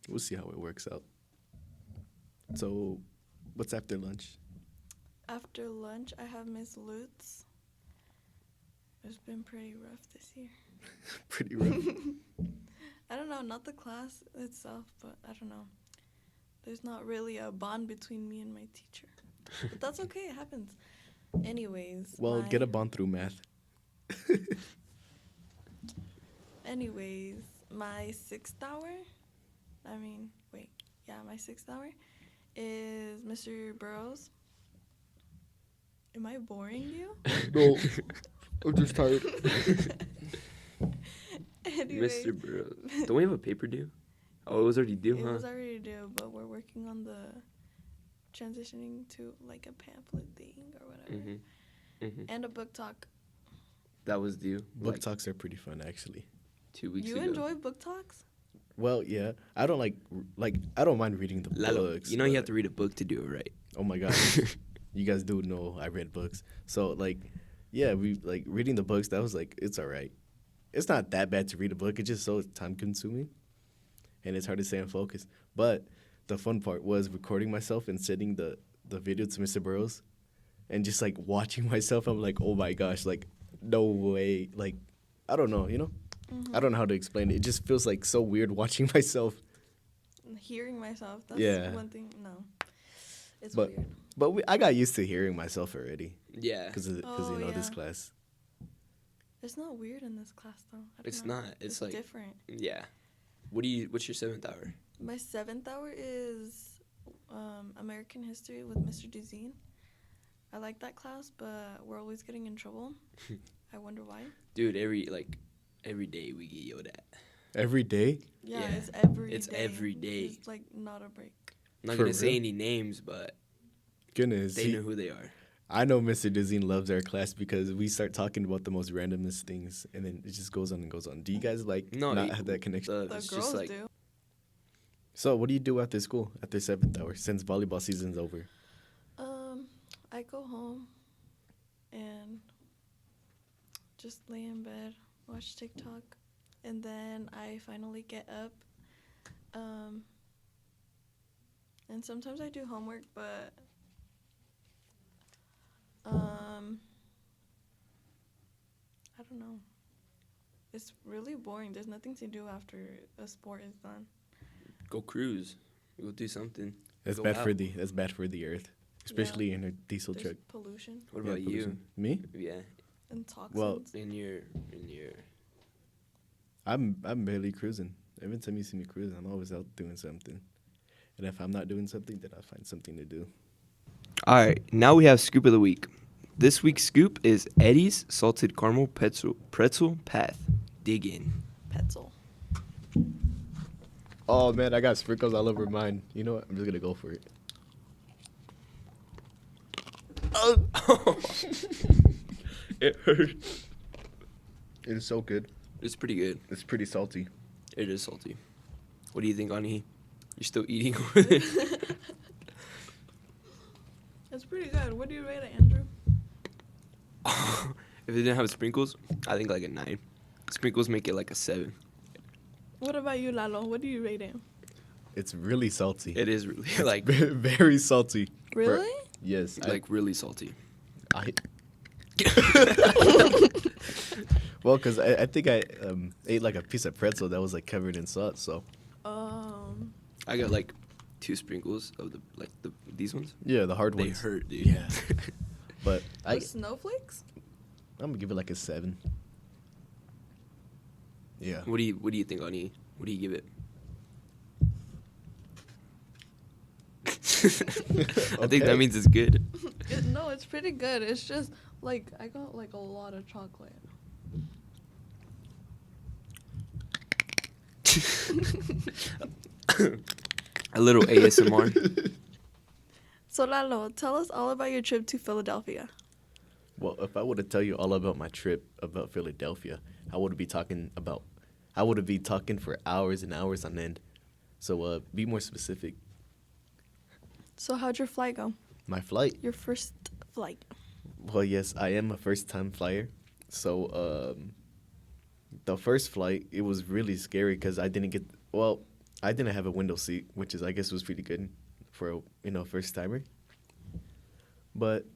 We'll see how it works out. So, what's after lunch? After lunch, I have Miss Lutz. It's been pretty rough this year. Pretty rough. I don't know, not the class itself, but I don't know. There's not really a bond between me and my teacher. But that's okay, it happens. Anyways. Well, get a bond through math. Anyways, my sixth hour, my sixth hour is Mr. Burrows. Am I boring you? No, I'm just tired. Anyways, Mr. Burrows. Don't we have a paper due? Oh, it was already due, it huh? was already due, but we're working on the transitioning to like a pamphlet thing or whatever. And a book talk. That was due. Book like talks are pretty fun, actually. 2 weeks You ago. enjoy book talks? Well, yeah, I don't I don't mind reading the Lalo, books. you know you have but- to read a book to do it right. Oh my gosh, you guys do know I read books. So like, yeah, we like reading the books. That was like it's all right. It's not that bad to read a book. It's just so time consuming, and it's hard to stay in focus. But the fun part was recording myself and sending the video to Mr. Burrows, and just like watching myself. I'm like, oh my gosh, like no way. Like I don't know, you know. I don't know how to explain it. It just feels like so weird watching myself. Hearing myself, that's Yeah. one thing. No, it's But weird. I got used to hearing myself already Yeah, because Oh, you know this yeah. class. It's not weird in this class though. I don't It's know. not. It's like- different. yeah. What's your 7th hour? My 7th hour is American History with Mr. Dezine. I like that class, but we're always getting in trouble. I wonder why. Dude, every day we get yelled at. Every day? Yeah, Yeah, it's every day. it's every day. It's like not a break. I'm not For gonna say real? any names, but Goodness. they know who they are. I know Mr. Dezine loves our class because we start talking about the most randomest things and then it just goes on and goes on. Do you guys like No, not have that connection? The it's girls just like do. So what do you do after school, after 7th hour, since volleyball season's over? I go home and just lay in bed, watch TikTok, and then I finally get up. And sometimes I do homework, but I don't know. It's really boring. There's nothing to do after a sport is done. go cruise, go do something. That's Go bad for out. the earth, especially in a diesel There's truck. pollution What Yeah, about you? pollution. Me? Yeah, and toxins. Well, in your I'm barely cruising. Every time you see me cruising, I'm always out doing something. And if I'm not doing something, then I find something to do. All right, now we have scoop of the week. This week's scoop is Eddie's salted caramel pretzel path. Dig in. Petzl. Oh man, I got sprinkles all over mine. You know what? I'm just gonna go for it. It hurt. It is so good. It's pretty good. It's pretty salty. It is salty. What do you think, Ani? You're still eating? It's pretty good. What do you rate it, Andrew? If it didn't have sprinkles, I think like a 9. Sprinkles make it like a 7. What about you, Lalo? What do you rate it? It's really salty. It is really like very salty. Really? Yes. like really salty. I well, because I think I ate like a piece of pretzel that was like covered in salt. So I got like 2 sprinkles of these ones. yeah, the hard They ones. hurt, dude. Yeah. But The snowflakes? I'm gonna give it like a 7. Yeah. What do you think, Ani? What do you give it? I think Okay. that means it's good. No, it's pretty good. It's just like I got like a lot of chocolate. A little ASMR. So Lalo, tell us all about your trip to Philadelphia. Well, if I were to tell you all about my trip about Philadelphia, I would be talking for hours and hours on end. So be more specific. So how'd your flight go? My flight. Your first flight. Well, yes, I am a first-time flyer. So the first flight, it was really scary because I didn't have a window seat, which I guess was pretty good for a first-timer. But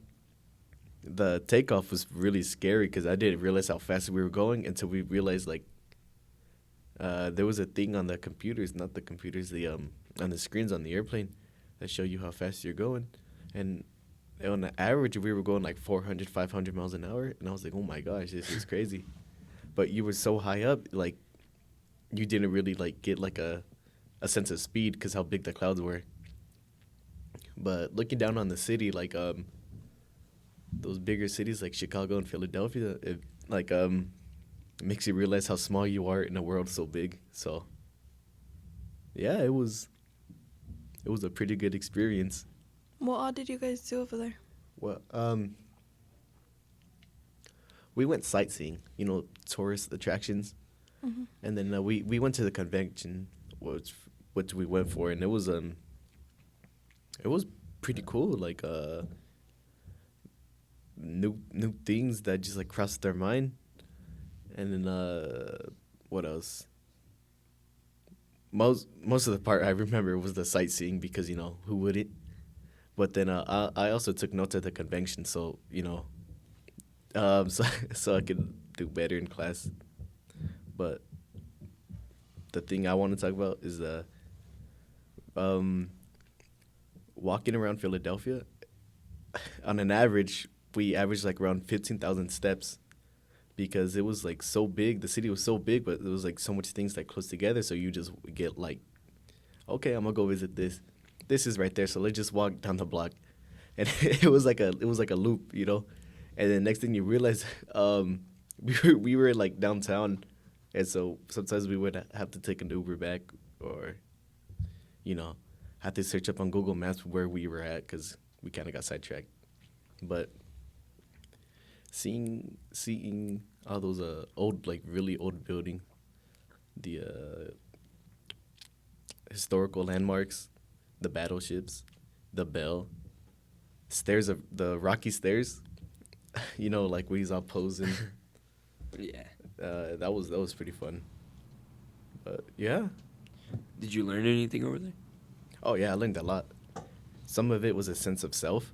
the takeoff was really scary because I didn't realize how fast we were going until we realized there was a thing on the computers, not the computers, on the screens on the airplane that show you how fast you're going, and on the average we were going like 400, 500 miles an hour, and I was like, oh my gosh, this is crazy. But you were so high up, like you didn't really like get like a sense of speed because how big the clouds were. But looking down on the city, like those bigger cities like Chicago and Philadelphia, it makes you realize how small you are in a world so big. So yeah, it was a pretty good experience. What all did you guys do over there? Well, we went sightseeing, tourist attractions, and then we went to the convention. which we went for, and it was pretty cool. Like new things that just like crossed our mind, and then what else? Most of the part I remember was the sightseeing because who wouldn't? But then I also took notes at the convention, so so I could do better in class. But the thing I want to talk about is walking around Philadelphia. On an average, we averaged like around 15,000 steps because it was like so big. The city was so big, but there was like so much things that close together. So you just get like, okay, I'm gonna go visit this. This is right there, so let's just walk down the block, and it was like a loop, And then next thing you realize, we were like downtown, and so sometimes we would have to take an Uber back, or have to search up on Google Maps where we were at because we kind of got sidetracked. But seeing all those old, like really old buildings, the historical landmarks, the battleships, the bell, the rocky stairs, like we was all posing. Yeah. That was pretty fun. But yeah. Did you learn anything over there? Oh yeah, I learned a lot. Some of it was a sense of self.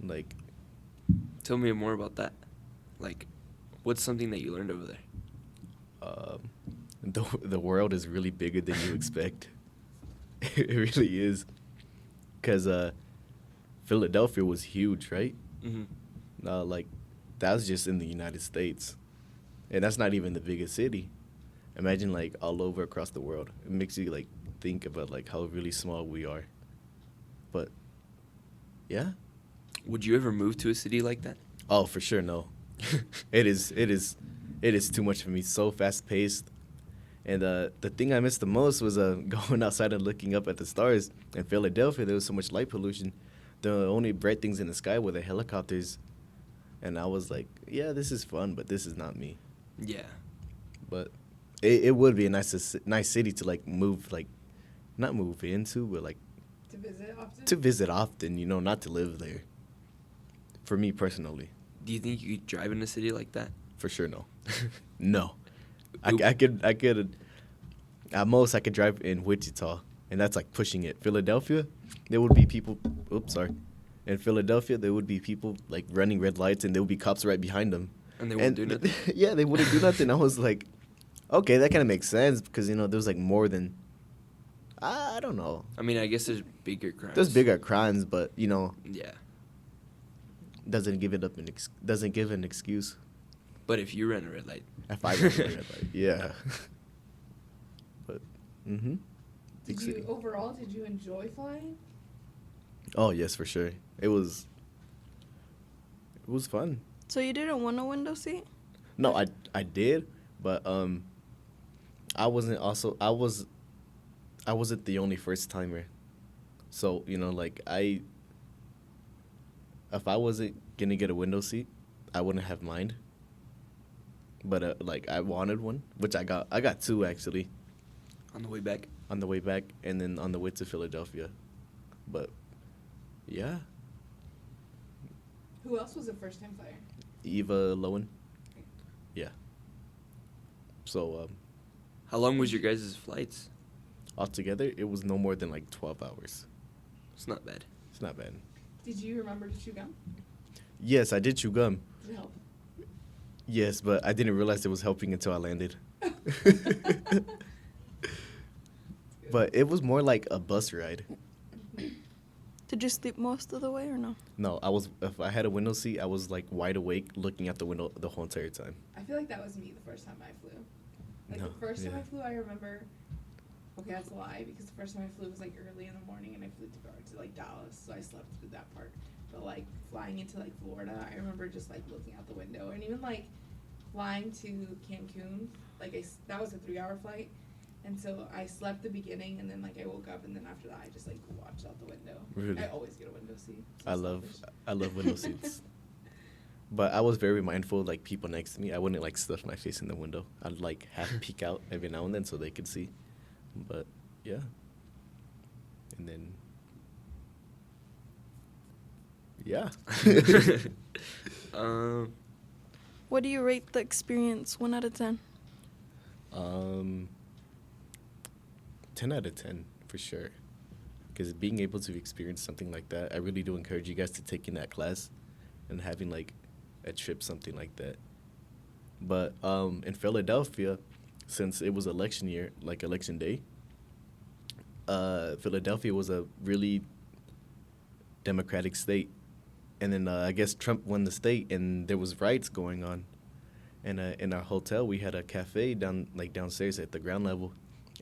Like, Tell me more about that. Like, what's something that you learned over there? the world is really bigger than you expect. It really is. Because Philadelphia was huge, right? Mm-hmm. Like, that was just in the United States. And that's not even the biggest city. Imagine, like, all over across the world. It makes you, like, think about, like, how really small we are. But, yeah. Would you ever move to a city like that? Oh, for sure, no. It is too much for me. So fast-paced. And the thing I missed the most was going outside and looking up at the stars. In Philadelphia, there was so much light pollution. The only bright things in the sky were the helicopters. And I was like, yeah, this is fun, but this is not me. Yeah. But it would be a nice city to, like, move, like, not move into, but, like, To visit often? to visit often, not to live there. For me personally, Do you think you could drive in a city like that? for sure, no. No. I could, at most, I could drive in Wichita, and that's, like, pushing it. Philadelphia, there would be people, in Philadelphia, there would be people, like, running red lights, and there would be cops right behind them. And they won't do nothing? Yeah, they wouldn't do nothing. I was like, okay, that kind of makes sense, because, there was, like, more than, I don't know. I mean, I guess there's bigger crimes. There's bigger crimes, but, Yeah. doesn't give an excuse. But if you ran a red light. If I run a red light, yeah. But, big city. Did you enjoy flying? Oh yes, for sure. It was fun. So you didn't want a window seat? No, I did, but I wasn't the only first timer. So, like if I wasn't gonna get a window seat, I wouldn't have mind. But like I wanted one, which I got. I got two actually. On the way back? On the way back, and then on the way to Philadelphia. But yeah, Who else was a first time flyer? Eva Lowen. Yeah. So How long was your guys' flights? altogether, it was no more than like 12 hours. It's not bad. It's not bad. Did you remember to chew gum? Yes, I did chew gum. Did it help? Yes, but I didn't realize it was helping until I landed. But it was more like a bus ride. Did you sleep most of the way or no? No, if I had a window seat, I was like wide awake looking out the window the whole entire time. I feel like that was me the first time I flew. Like No, the first time yeah. I flew, I remember. Okay, that's a lie because the first time I flew was like early in the morning, and I flew to like Dallas, so I slept through that part. But like flying into like Florida, I remember just like looking out the window, and even like flying to Cancun, like that was a 3-hour flight, and so I slept the beginning, and then like I woke up, and then after that I just like watched out the window. Really? I always get a window seat. So I love selfish. window seats. But I was very mindful, like people next to me. I wouldn't like stuff my face in the window. I'd like have peek out every now and then so they could see. But yeah. And then, yeah. um, What do you rate the experience? 1 out of 10. Um, 10 out of 10 for sure. Because being able to experience something like that, I really do encourage you guys to take in that class and having like a trip, something like that. But in Philadelphia, since it was election year, like election day, Philadelphia was a really democratic state. And then I guess Trump won the state, and there was riots going on. And in our hotel, we had a cafe downstairs at the ground level,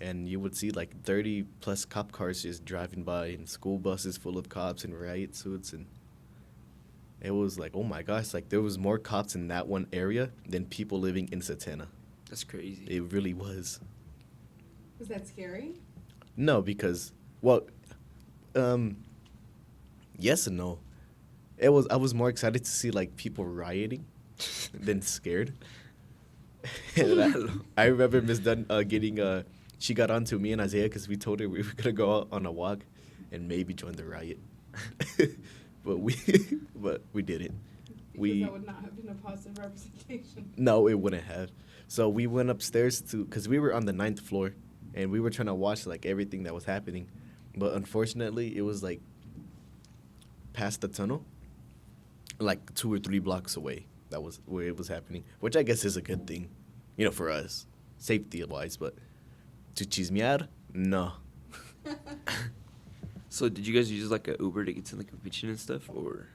and you would see like 30 plus cop cars just driving by, and school buses full of cops in riot suits, and it was like, oh my gosh, like there was more cops in that one area than people living in Satana. that's crazy. It really was. Was that scary? No, because well, yes and no. It was. I was more excited to see like people rioting than scared. And I remember Miss Dunn getting she got on to me and Isaiah because we told her we were gonna go out on a walk and maybe join the riot, but we didn't. Because that would not have been a positive representation. No, it wouldn't have. So we went upstairs because we were on the 9th floor, and we were trying to watch like everything that was happening, but unfortunately it was like past the tunnel, like 2 or 3 blocks away. That was where it was happening, which I guess is a good thing, for us, safety wise. But to chismear, no. So did you guys use like a Uber to get to the convention and stuff, or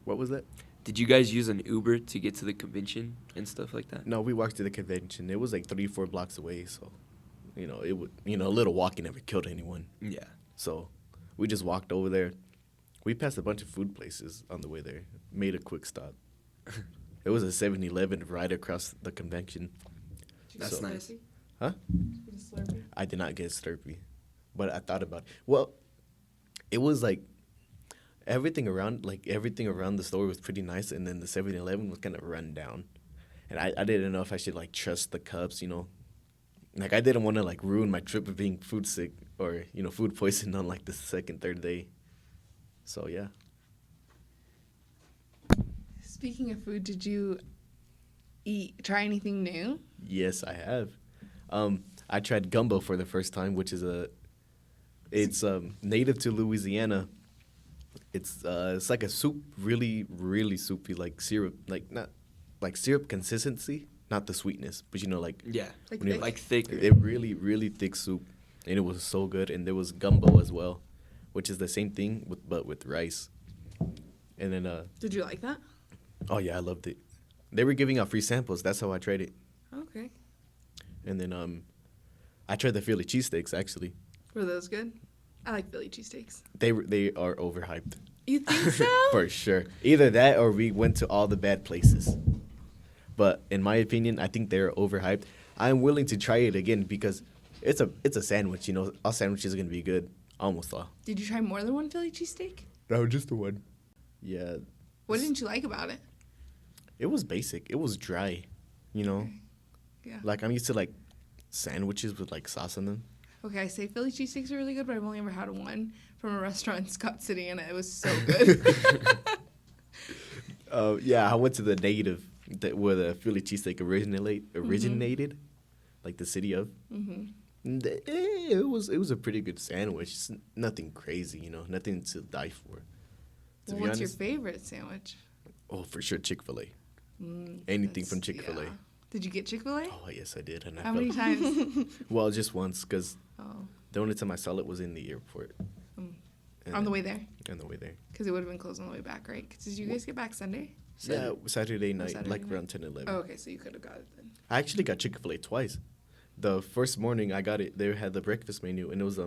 What was that? did you guys use an Uber to get to the convention and stuff like that? No, we walked to the convention. It was like 3 or 4 blocks away, so it would a little walking never killed anyone. Yeah. So we just walked over there. We passed a bunch of food places on the way there. Made a quick stop. It was a 7-Eleven right across the convention. Did you That's get a nice. Slurpee? Huh? Did you get a Slurpee? I did not get Slurpee, but I thought about it. Well, it was like everything around the store was pretty nice, and then the 7-Eleven was kind of run down. And I didn't know if I should like trust the cups, Like I didn't want to like ruin my trip of being food sick or, food poisoned on like the second, third day. So yeah. Speaking of food, did you try anything new? Yes, I have. I tried gumbo for the first time, which is it's native to Louisiana. It's like a soup, really, really soupy, like syrup, like not like syrup consistency, not the sweetness, but like Yeah. Like when you- thick? Like thicker. it really, really thick soup, and it was so good. And there was gumbo as well, which is the same thing but with rice. And then Did you like that? oh yeah, I loved it. They were giving out free samples. That's how I tried it. Okay. And then I tried the Philly cheesesteaks actually. Were those good? I like Philly cheesesteaks. They are overhyped. You think so? For sure. Either that or we went to all the bad places. But in my opinion, I think they're overhyped. I'm willing to try it again because it's a sandwich, All sandwiches are going to be good. Almost all. Did you try more than one Philly cheesesteak? No, just the one. Yeah. What didn't you like about it? It was basic. It was dry, Yeah. Like I'm used to like sandwiches with like sauce on them. Okay, I say Philly cheesesteaks are really good, but I've only ever had one from a restaurant in Scott City, and it was so good. Yeah, I went to the native where the Philly cheesesteak originated, like the city of. Mm-hmm. It was a pretty good sandwich. It's nothing crazy, nothing to die for. To Well, be what's your honest, favorite sandwich? oh for sure Chick-fil-A. Anything from Chick-fil-A. Yeah. Did you get Chick-fil-A? Oh yes, I did. And I How many times? Well, just once, because Oh, the only time I saw it was in the airport. Mm. And on the way there? On the way there. Because it would have been closed on the way back, right? 'Cause did you guys get back Sunday? Yeah, Saturday night, Saturday like night? around 10, 11. Oh, okay, so you could have got it then. I actually got Chick-fil-A twice. The first morning I got it, they had the breakfast menu, and it was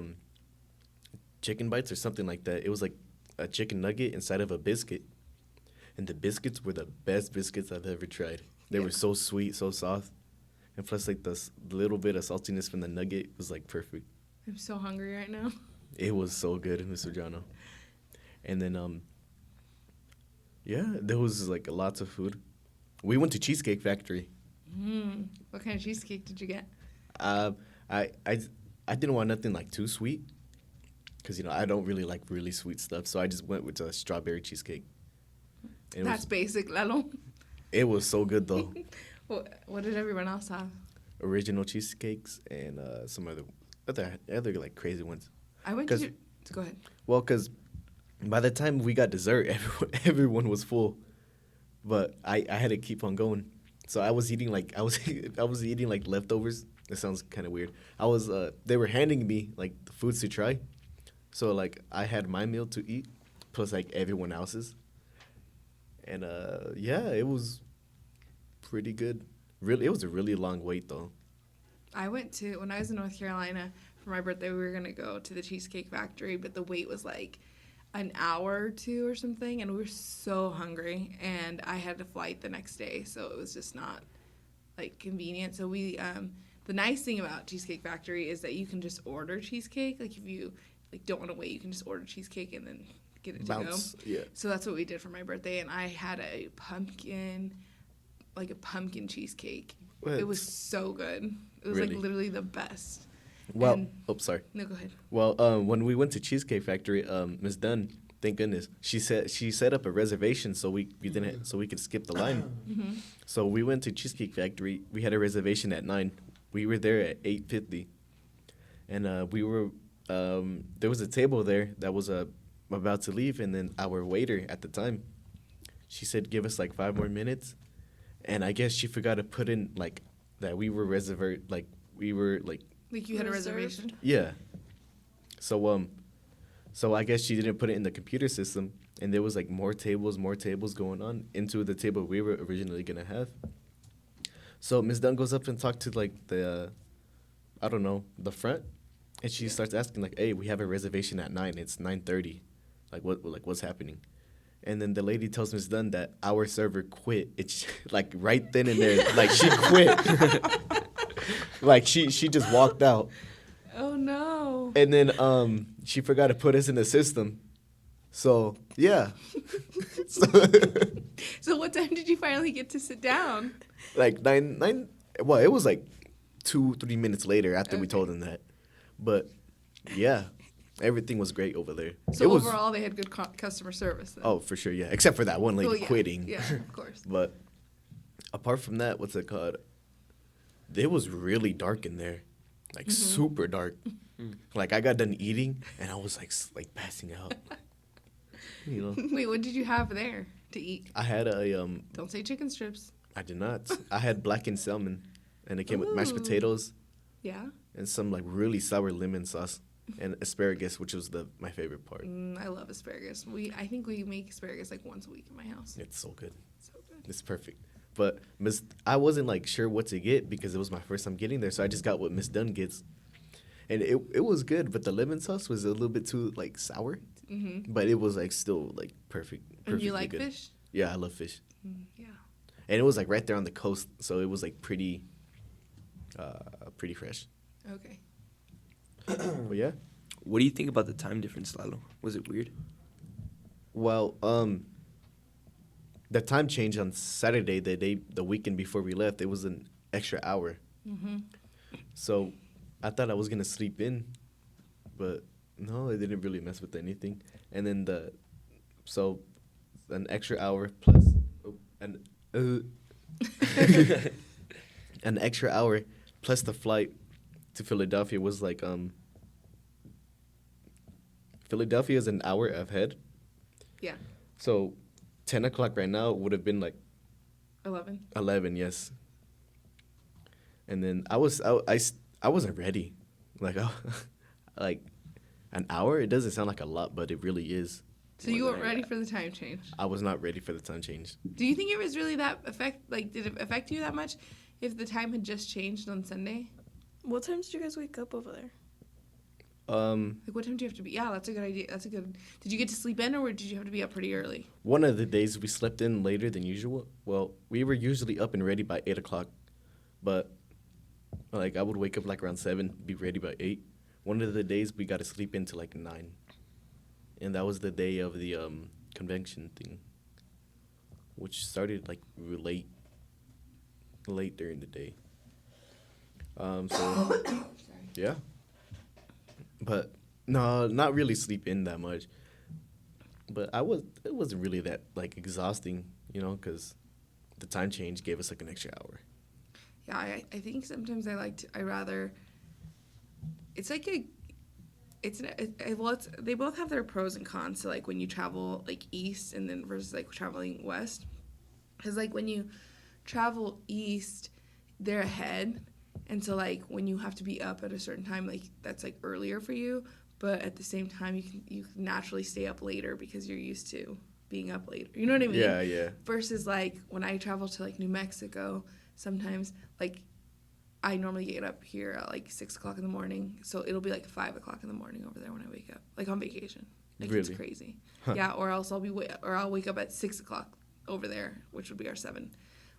chicken bites or something like that. It was like a chicken nugget inside of a biscuit, and the biscuits were the best biscuits I've ever tried. They were so sweet, so soft, and plus like the little bit of saltiness from the nugget was like perfect. I'm so hungry right now. It was so good, Mr. Jono. And then yeah, there was like lots of food. We went to Cheesecake Factory. What kind of cheesecake did you get? I I didn't want nothing like too sweet, because I don't really like really sweet stuff. So I just went with a strawberry cheesecake. And That's basic, Lalo. it was so good though. What did everyone else have? Original cheesecakes and some other like crazy ones. I went 'Cause- to. Go ahead. Well, because by the time we got dessert, everyone was full, but I had to keep on going. So I was eating like I was eating like leftovers. It sounds kind of weird. They were handing me like the foods to try, so like I had my meal to eat, plus like everyone else's, and yeah, it was pretty good. Really, it was a really long wait though. I went to when I was in North Carolina for my birthday. We were gonna go to the Cheesecake Factory, but the wait was like an hour or two or something, and we were so hungry. And I had a flight the next day, so it was just not like convenient. So we, the nice thing about Cheesecake Factory is that you can just order cheesecake. Like if you like don't want to wait, you can just order cheesecake and then get it to Bounce, go. yeah. So that's what we did for my birthday, and I had a pumpkin cheesecake. What? It was so good. It was Really? like literally the best. Well, And- sorry. No, go ahead. Well, when we went to Cheesecake Factory, Miss Dunn, thank goodness, she set up a reservation so we could skip the line. So we went to Cheesecake Factory. We had a reservation at 9. We were there at 8:50, and we were there was a table there that was about to leave, and then our waiter at the time, she said give us like 5 more minutes, and I guess she forgot to put in like that we were reserved, like we were like. Like you had a Reserved? reservation. Yeah. So I guess she didn't put it in the computer system, and there was like more tables going on into the table we were originally gonna have. So Miss Dunn goes up and talked to like the, I don't know, the front, and she starts asking like, "Hey, we have a reservation at 9. It's 9:30. Like what's happening?" And then the lady tells Miss Dunn that our server quit. It's like right then and there, like she quit. Like she just walked out. Oh no. And then she forgot to put us in the system. So yeah. So what time did you finally get to sit down? Like nine. Well, it was like 2-3 minutes later after we told them that. But yeah, everything was great over there. So it was, overall, they had good customer service. Then. Oh, for sure, yeah. Except for that one lady Well, yeah. quitting. Yeah, of course. But apart from that, what's it called? It was really dark in there, like super dark. Like I got done eating and I was like passing out. You know, Wait, what did you have there to eat? I had a Don't say chicken strips. I did not. I had blackened salmon, and it came with mashed Ooh. potatoes Yeah. and some like really sour lemon sauce and asparagus, which was my favorite part. I love asparagus. I think we make asparagus like once a week in my house. It's so good. So good. It's perfect. But I wasn't like sure what to get because it was my first time getting there, so I just got what Miss Dunn gets, and it was good. But the lemon sauce was a little bit too like sour, but it was like still like perfect. And you perfectly like good. fish? Yeah, I love fish, Yeah. and it was like right there on the coast, so it was like pretty fresh. Okay. But yeah, What do you think about the time difference, Lalo? Was it weird? well, the time change on Saturday, the weekend before we left, it was an extra hour. So I thought I was gonna sleep in, but no, it didn't really mess with anything. And then an extra hour plus an extra hour plus the flight to Philadelphia was like Philadelphia is an hour ahead. Yeah. So 10 o'clock right now would have been like 11. 11, yes. And then I wasn't ready. Like like an hour, it doesn't sound like a lot, but it really is. So you weren't ready for the time change. I was not ready for the time change. Do you think it was really did it affect you that much if the time had just changed on Sunday? What time did you guys wake up over there? Like what time do you have to be? Yeah, that's a good idea. Did you get to sleep in or did you have to be up pretty early? One of the days we slept in later than usual. Well, we were usually up and ready by 8 o'clock, but like I would wake up like around 7, be ready by 8. One of the days we got to sleep in till like 9, and that was the day of the convention thing, which started like late during the day. So yeah, But no, not really sleep in that much. But it wasn't really that like exhausting, you know, because the time change gave us like an extra hour. Yeah, I think sometimes I rather, it's like a, well, they both have their pros and cons. So like when you travel like east and then versus like traveling west, because like when you travel east, they're ahead, and so like when you have to be up at a certain time, like that's like earlier for you, but at the same time you can naturally stay up later because you're used to being up later. You know what I mean? Yeah, yeah. Versus like when I travel to like New Mexico, sometimes like I normally get up here at like 6 o'clock in the morning, so it'll be like 5 o'clock in the morning over there when I wake up, like on vacation. Like Really? it's crazy. Yeah, or else I'll wake up at 6 o'clock over there, which would be our 7,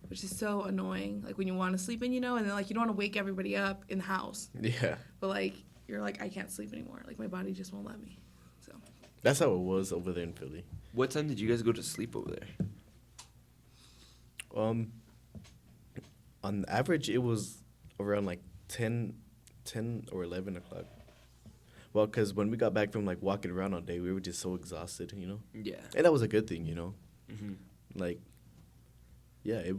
which is so annoying. Like when you want to sleep in, you know, and then like you don't want to wake everybody up in the house, Yeah. but like you're like I can't sleep anymore. Like my body just won't let me. So That's how it was over there in Philly. What time did you guys go to sleep over there? On average, it was around like 10 or 11 o'clock. Well, because when we got back from like walking around all day, we were just so exhausted, you know? Yeah. And that was a good thing, you know? Mm-hmm. Like, yeah, it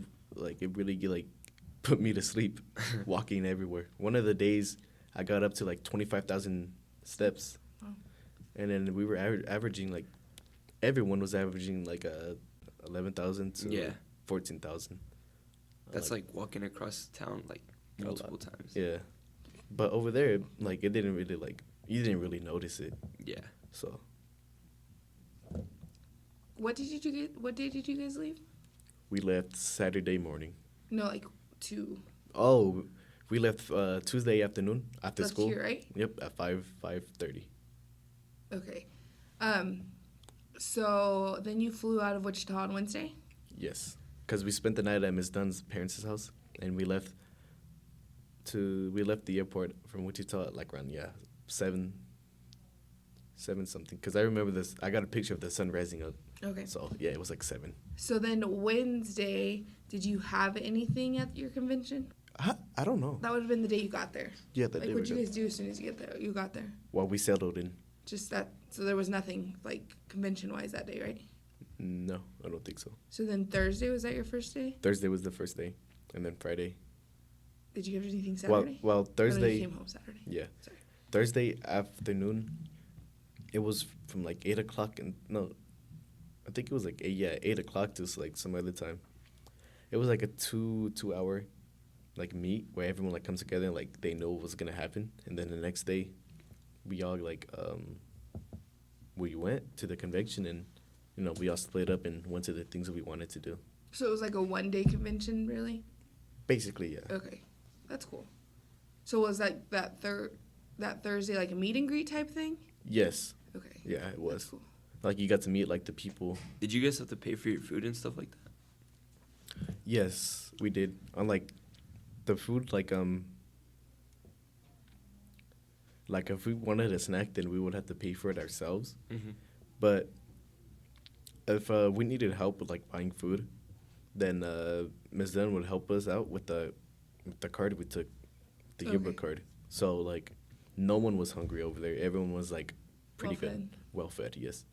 really like put me to sleep walking everywhere. One of the days, I got up to like 25,000 steps. Wow. And then we were averaging like, everyone was averaging like 11,000 to Yeah. 14,000. That's like walking across town like A lot. multiple times. Yeah. But over there, like, it didn't really, like, you didn't really notice it. Yeah. So, what day did you guys leave? we left Saturday morning. No, like to Oh, we left Tuesday afternoon after left school. here, right? Yep, at 5:30. Okay. So then you flew out of Wichita on Wednesday? Yes. Because we spent the night at Miss Dunn's parents' house, and we left the airport from Wichita at like around 7 something. Because I remember this. I got a picture of the sun rising up. Okay. So yeah, it was like 7. So then Wednesday, did you have anything at your convention? I don't know. That would have been the day you got there. Yeah, that Like day what'd we you got- guys do as soon as you got there? Well, we settled in. Just that. So there was nothing like convention wise that day, right? No, I don't think so. So then Thursday, was that your first day? Thursday was the first day, and then Friday. Did you have anything Saturday? Well, Or then Thursday. you came home Saturday. Yeah. Sorry. Thursday afternoon, it was from like 8 o'clock and no, I think it was like 8 o'clock to like some other time. It was like a 2 hour like meet where everyone like comes together and like they know what's gonna happen, and then the next day, we all like we went to the convention, and you know we all split up and went to the things that we wanted to do. So it was like a 1-day convention, really? Basically, yeah. Okay, that's cool. So was that Thursday like a meet and greet type thing? Yes. Okay. Yeah, it That's was. cool. Like you got to meet like the people. Did you guys have to pay for your food and stuff like that? Yes, we did. Unlike the food, like if we wanted a snack, then we would have to pay for it ourselves. Mm-hmm. But if we needed help with like buying food, then Ms. Dunn would help us out with the card we took, the Okay. yearbook card. So like, no one was hungry over there. Everyone was like pretty Well-fed. good, well fed. Yes.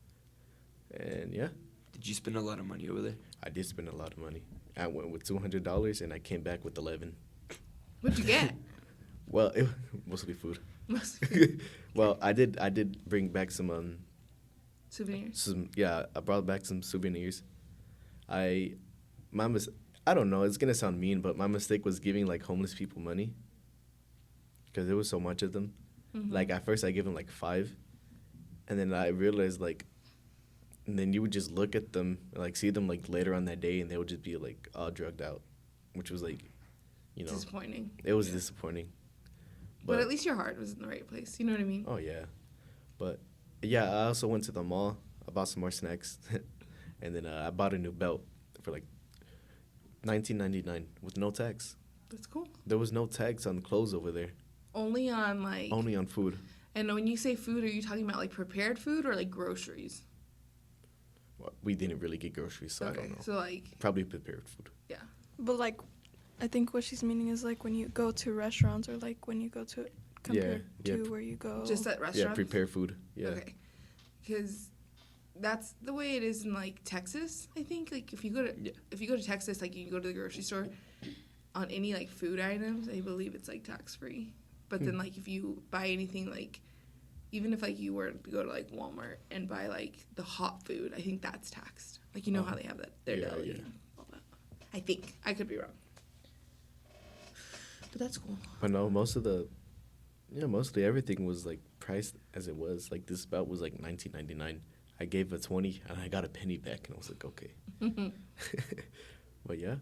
And yeah, Did you spend a lot of money over there? I did spend a lot of money. I went with $200 and I came back with 11. What'd you get? Well, it mostly food. Mostly Well, I did bring back some souvenirs. I brought back some souvenirs. I don't know, it's gonna sound mean, but my mistake was giving like homeless people money, because there was so much of them. Mhm. Like at first I gave them like 5, and then I realized like, and then you would just look at them and like see them like later on that day, and they would just be like all drugged out, which was like, you know, Disappointing. it was disappointing. But at least your heart was in the right place. You know what I mean? Oh yeah, but yeah, I also went to the mall. I bought some more snacks, and then I bought a new belt for like $19.99 with no tax. That's cool. There was no tax on clothes over there, Only on like. only on food. And when you say food, are you talking about like prepared food or like groceries? Well, we didn't really get groceries, so I don't know. So like, Probably prepared food. But like, I think what she's meaning is like when you go to restaurants or like when you go to compared yeah. to where you go. Just at Yeah, restaurants? prepare food. Yeah. Okay. Because that's the way it is in like Texas. I think like if you go to Texas, like you can go to the grocery store on any like food items. I believe it's like tax free. But then like if you buy anything like even if like you were to go to like Walmart and buy like the hot food, I think that's taxed. Like you know how they have that their Yeah, deli yeah. and all that. I think I could be wrong. But that's cool. But no, mostly everything was like priced as it was. Like this belt was like $19.99. I gave a 20 and I got a penny back, and I was like, okay. But yeah,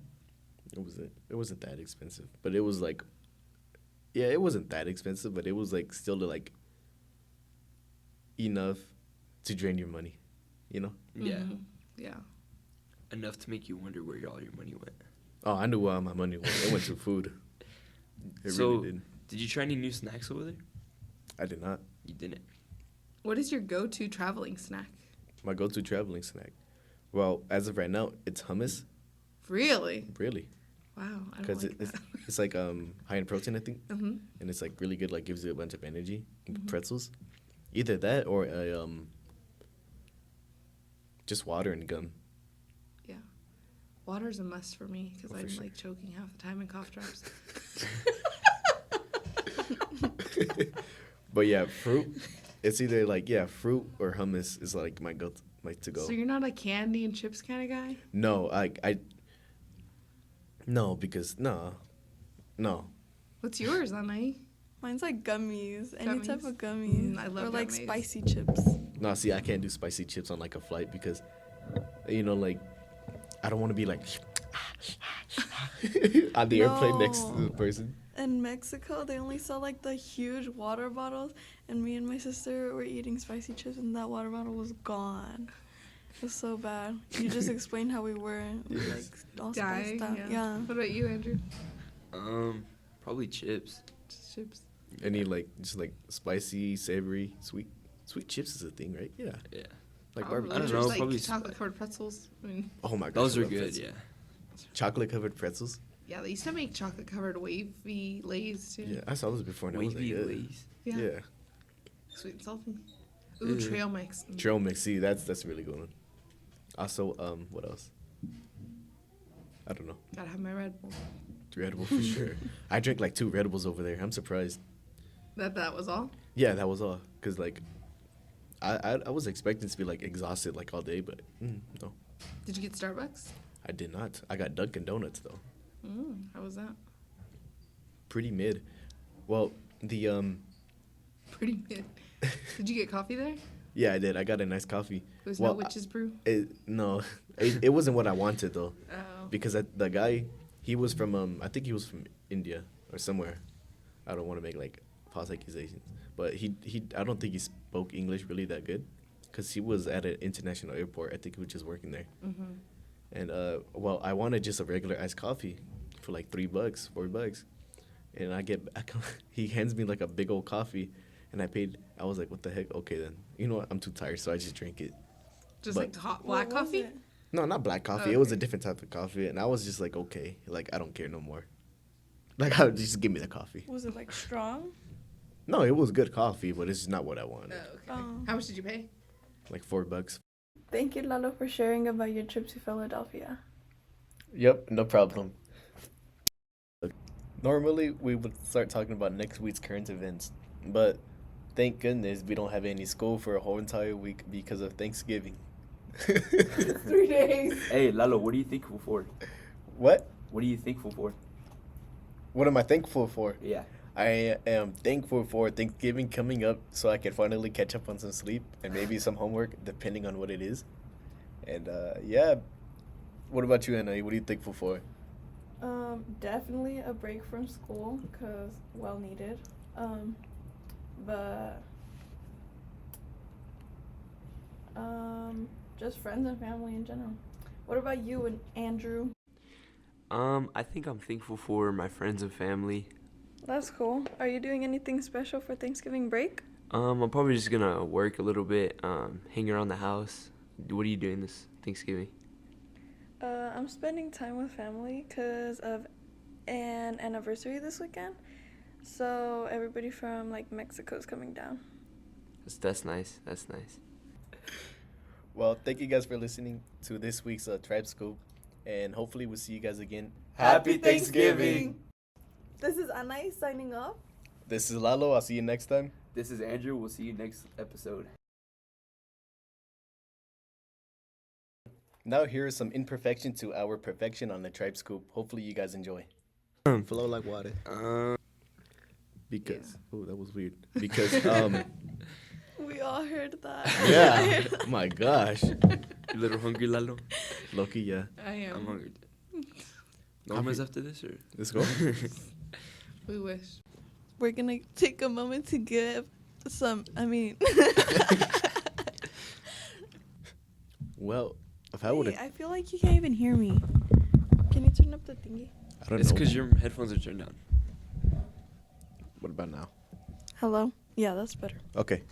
it wasn't that expensive. But it was like, yeah, it wasn't that expensive, but it was like still like enough to drain your money, you know? Yeah. Mhm. Yeah. Enough to make you wonder where all your money went. Oh, I knew where all my money went. It went to food. It So- really did. Did you try any new snacks over there? I did not. You didn't. What is your go-to traveling snack? My go-to traveling snack. Well, as of right now, it's hummus. Really? Really. Wow. I don't Because like it's like high in protein, I think, Mm-hmm. and it's like really good. Like gives you a bunch of energy. And pretzels, either that or a just water and gum. Yeah. Water's a must for me because Oh, for I'm sure. like choking half the time in cough drops. But yeah, fruit. It's either like fruit or hummus is like my to go. So you're not a candy and chips kind of guy? No, no, because no. What's yours, Anai? Mine's like gummies. Any type Gummies? of gummies. I love or like gummies. spicy chips. No, see, I can't do spicy chips on like a flight because, like, I don't want to be like on the airplane next to the No. person. In Mexico, they only sell like the huge water bottles, and me and my sister were eating spicy chips, and that water bottle was gone. It was so bad. You just explained how we were like all Dying? spiced out. Yeah. What about you, Andrew? Probably chips. Just chips. Any like just like spicy, savory, sweet chips is a thing, right? Yeah, Yeah. like Probably. barbecue. I don't Just, know, like probably chocolate covered pretzels. I mean, Oh my gosh, Those I are love good, pretzels. yeah. Chocolate covered pretzels. yeah, they used to make chocolate covered wavy lays too. Yeah, I saw those before. And I was like, Wavy "Ugh." Lays. Yeah. Yeah. Sweet and salty. Ooh, Mhm. trail mix. Trail mix. See, that's a really good one. Also, what else? I don't know. Gotta have my Red Bull. Red Bull for sure. I drank like 2 Red Bulls over there. I'm surprised. That was all? Yeah, that was all. Cause like, I was expecting to be like exhausted like all day, but no, Did you get Starbucks? I did not. I got Dunkin' Donuts though. How was that? Pretty mid. Well, the Pretty good. Did you get coffee there? yeah, I did. I got a nice coffee. It was Well, no witch's brew? No, it wasn't what I wanted though, Oh. because the guy, he was from I think he was from India or somewhere. I don't want to make like false accusations, but he I don't think he spoke English really that good, cause he was at an international airport. I think he was just working there. Mm-hmm. And well, I wanted just a regular iced coffee for like $3, $4, and he hands me like a big old coffee, and I was like, what the heck? Okay then, you know what? I'm too tired, so I just drank it. Just But- like hot What black was coffee? it? No, not black coffee. It was a different type of coffee, and I was just like, okay, like I don't care no more. Like, just give me the coffee. Was it like strong? No, it was good coffee, but it's just not what I wanted. Oh, okay. Oh. How much did you pay? Like $4. Thank you, Lalo, for sharing about your trip to Philadelphia. Yep, no problem. Normally, we would start talking about next week's current events, but thank goodness we don't have any school for a whole entire week because of Thanksgiving. 3 days. Hey, Lalo, what are you thankful for? What? What are you thankful for? What am I thankful for? Yeah. I am thankful for Thanksgiving coming up so I can finally catch up on some sleep and maybe some homework, depending on what it is. And yeah. What about you, Anna? What are you thankful for? Definitely a break from school, cause well needed. But just friends and family in general. What about you and Andrew? I think I'm thankful for my friends and family. That's cool. Are you doing anything special for Thanksgiving break? I'm probably just gonna work a little bit, hang around the house. What are you doing this Thanksgiving? I'm spending time with family because of an anniversary this weekend. So everybody from like Mexico's coming down. That's nice. That's nice. Well, thank you guys for listening to this week's Tribe Scoop, and hopefully we'll see you guys again. Happy Thanksgiving! This is Anai signing off. This is Lalo. I'll see you next time. This is Andrew. We'll see you next episode. Now here is some imperfection to our perfection on the Tribe Scoop. Hopefully you guys enjoy. Flow like water. Because that was weird. Because We all heard that. yeah. My gosh. You little hungry, Lalo? Loki, yeah. I am. I'm hungry. No more after this, or? Let's go. We wish. We're gonna take a moment to give some. Well, if I would Wait, have, I feel like you can't even hear me. Can you turn up the thingy? I don't It's know. because your headphones are turned down. What about now? Hello? Yeah, that's better. Okay.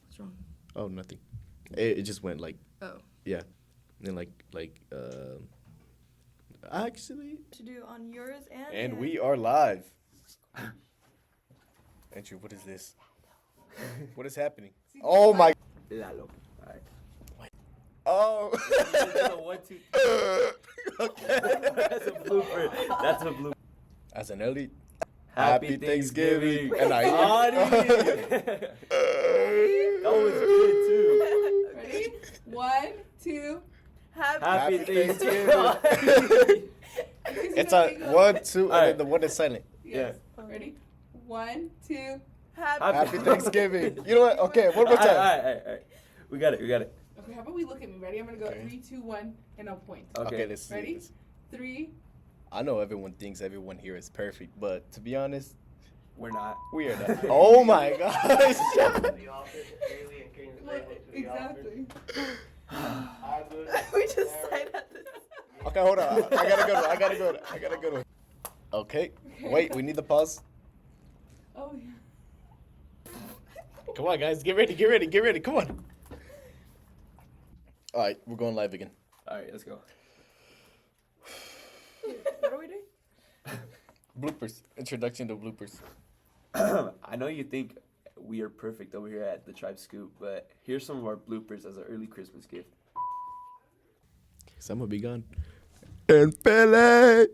What's wrong? Oh, nothing. It just went like, Oh. yeah. And actually. To do on yours And we are live. Andrew, what is this? What is happening? Oh my. Lalo. Alright. Oh. 1, 2, 3. Okay. That's a blooper. That's a blooper. As an early. Happy Thanksgiving. And I. That was good too. Ready? 1, 2. Happy Thanksgiving. It's a 1, 2, and then the one is silent. Yes. Ready? 1, 2. Happy Thanksgiving. You know what? Okay, one more time. Alright. We got it. Okay, how about we look at me? Ready? I'm gonna go Okay. 3, 2, 1, and I'll point. Okay, let's see Ready? this. 3. I know everyone thinks everyone here is perfect, but to be honest, We're not. we are not. Oh my gosh. Exactly. We just sighed at this. Okay, hold on. I got a good one. Okay. Wait, we need the pause. Oh yeah. Come on, guys. Get ready. Come on. All right, we're going live again. Alright, let's go. What are we doing? Bloopers. Introduction to bloopers. I know you think we are perfect over here at the Tribe Scoop, but here's some of our bloopers as an early Christmas gift. So I'm gonna be gone. And Pele.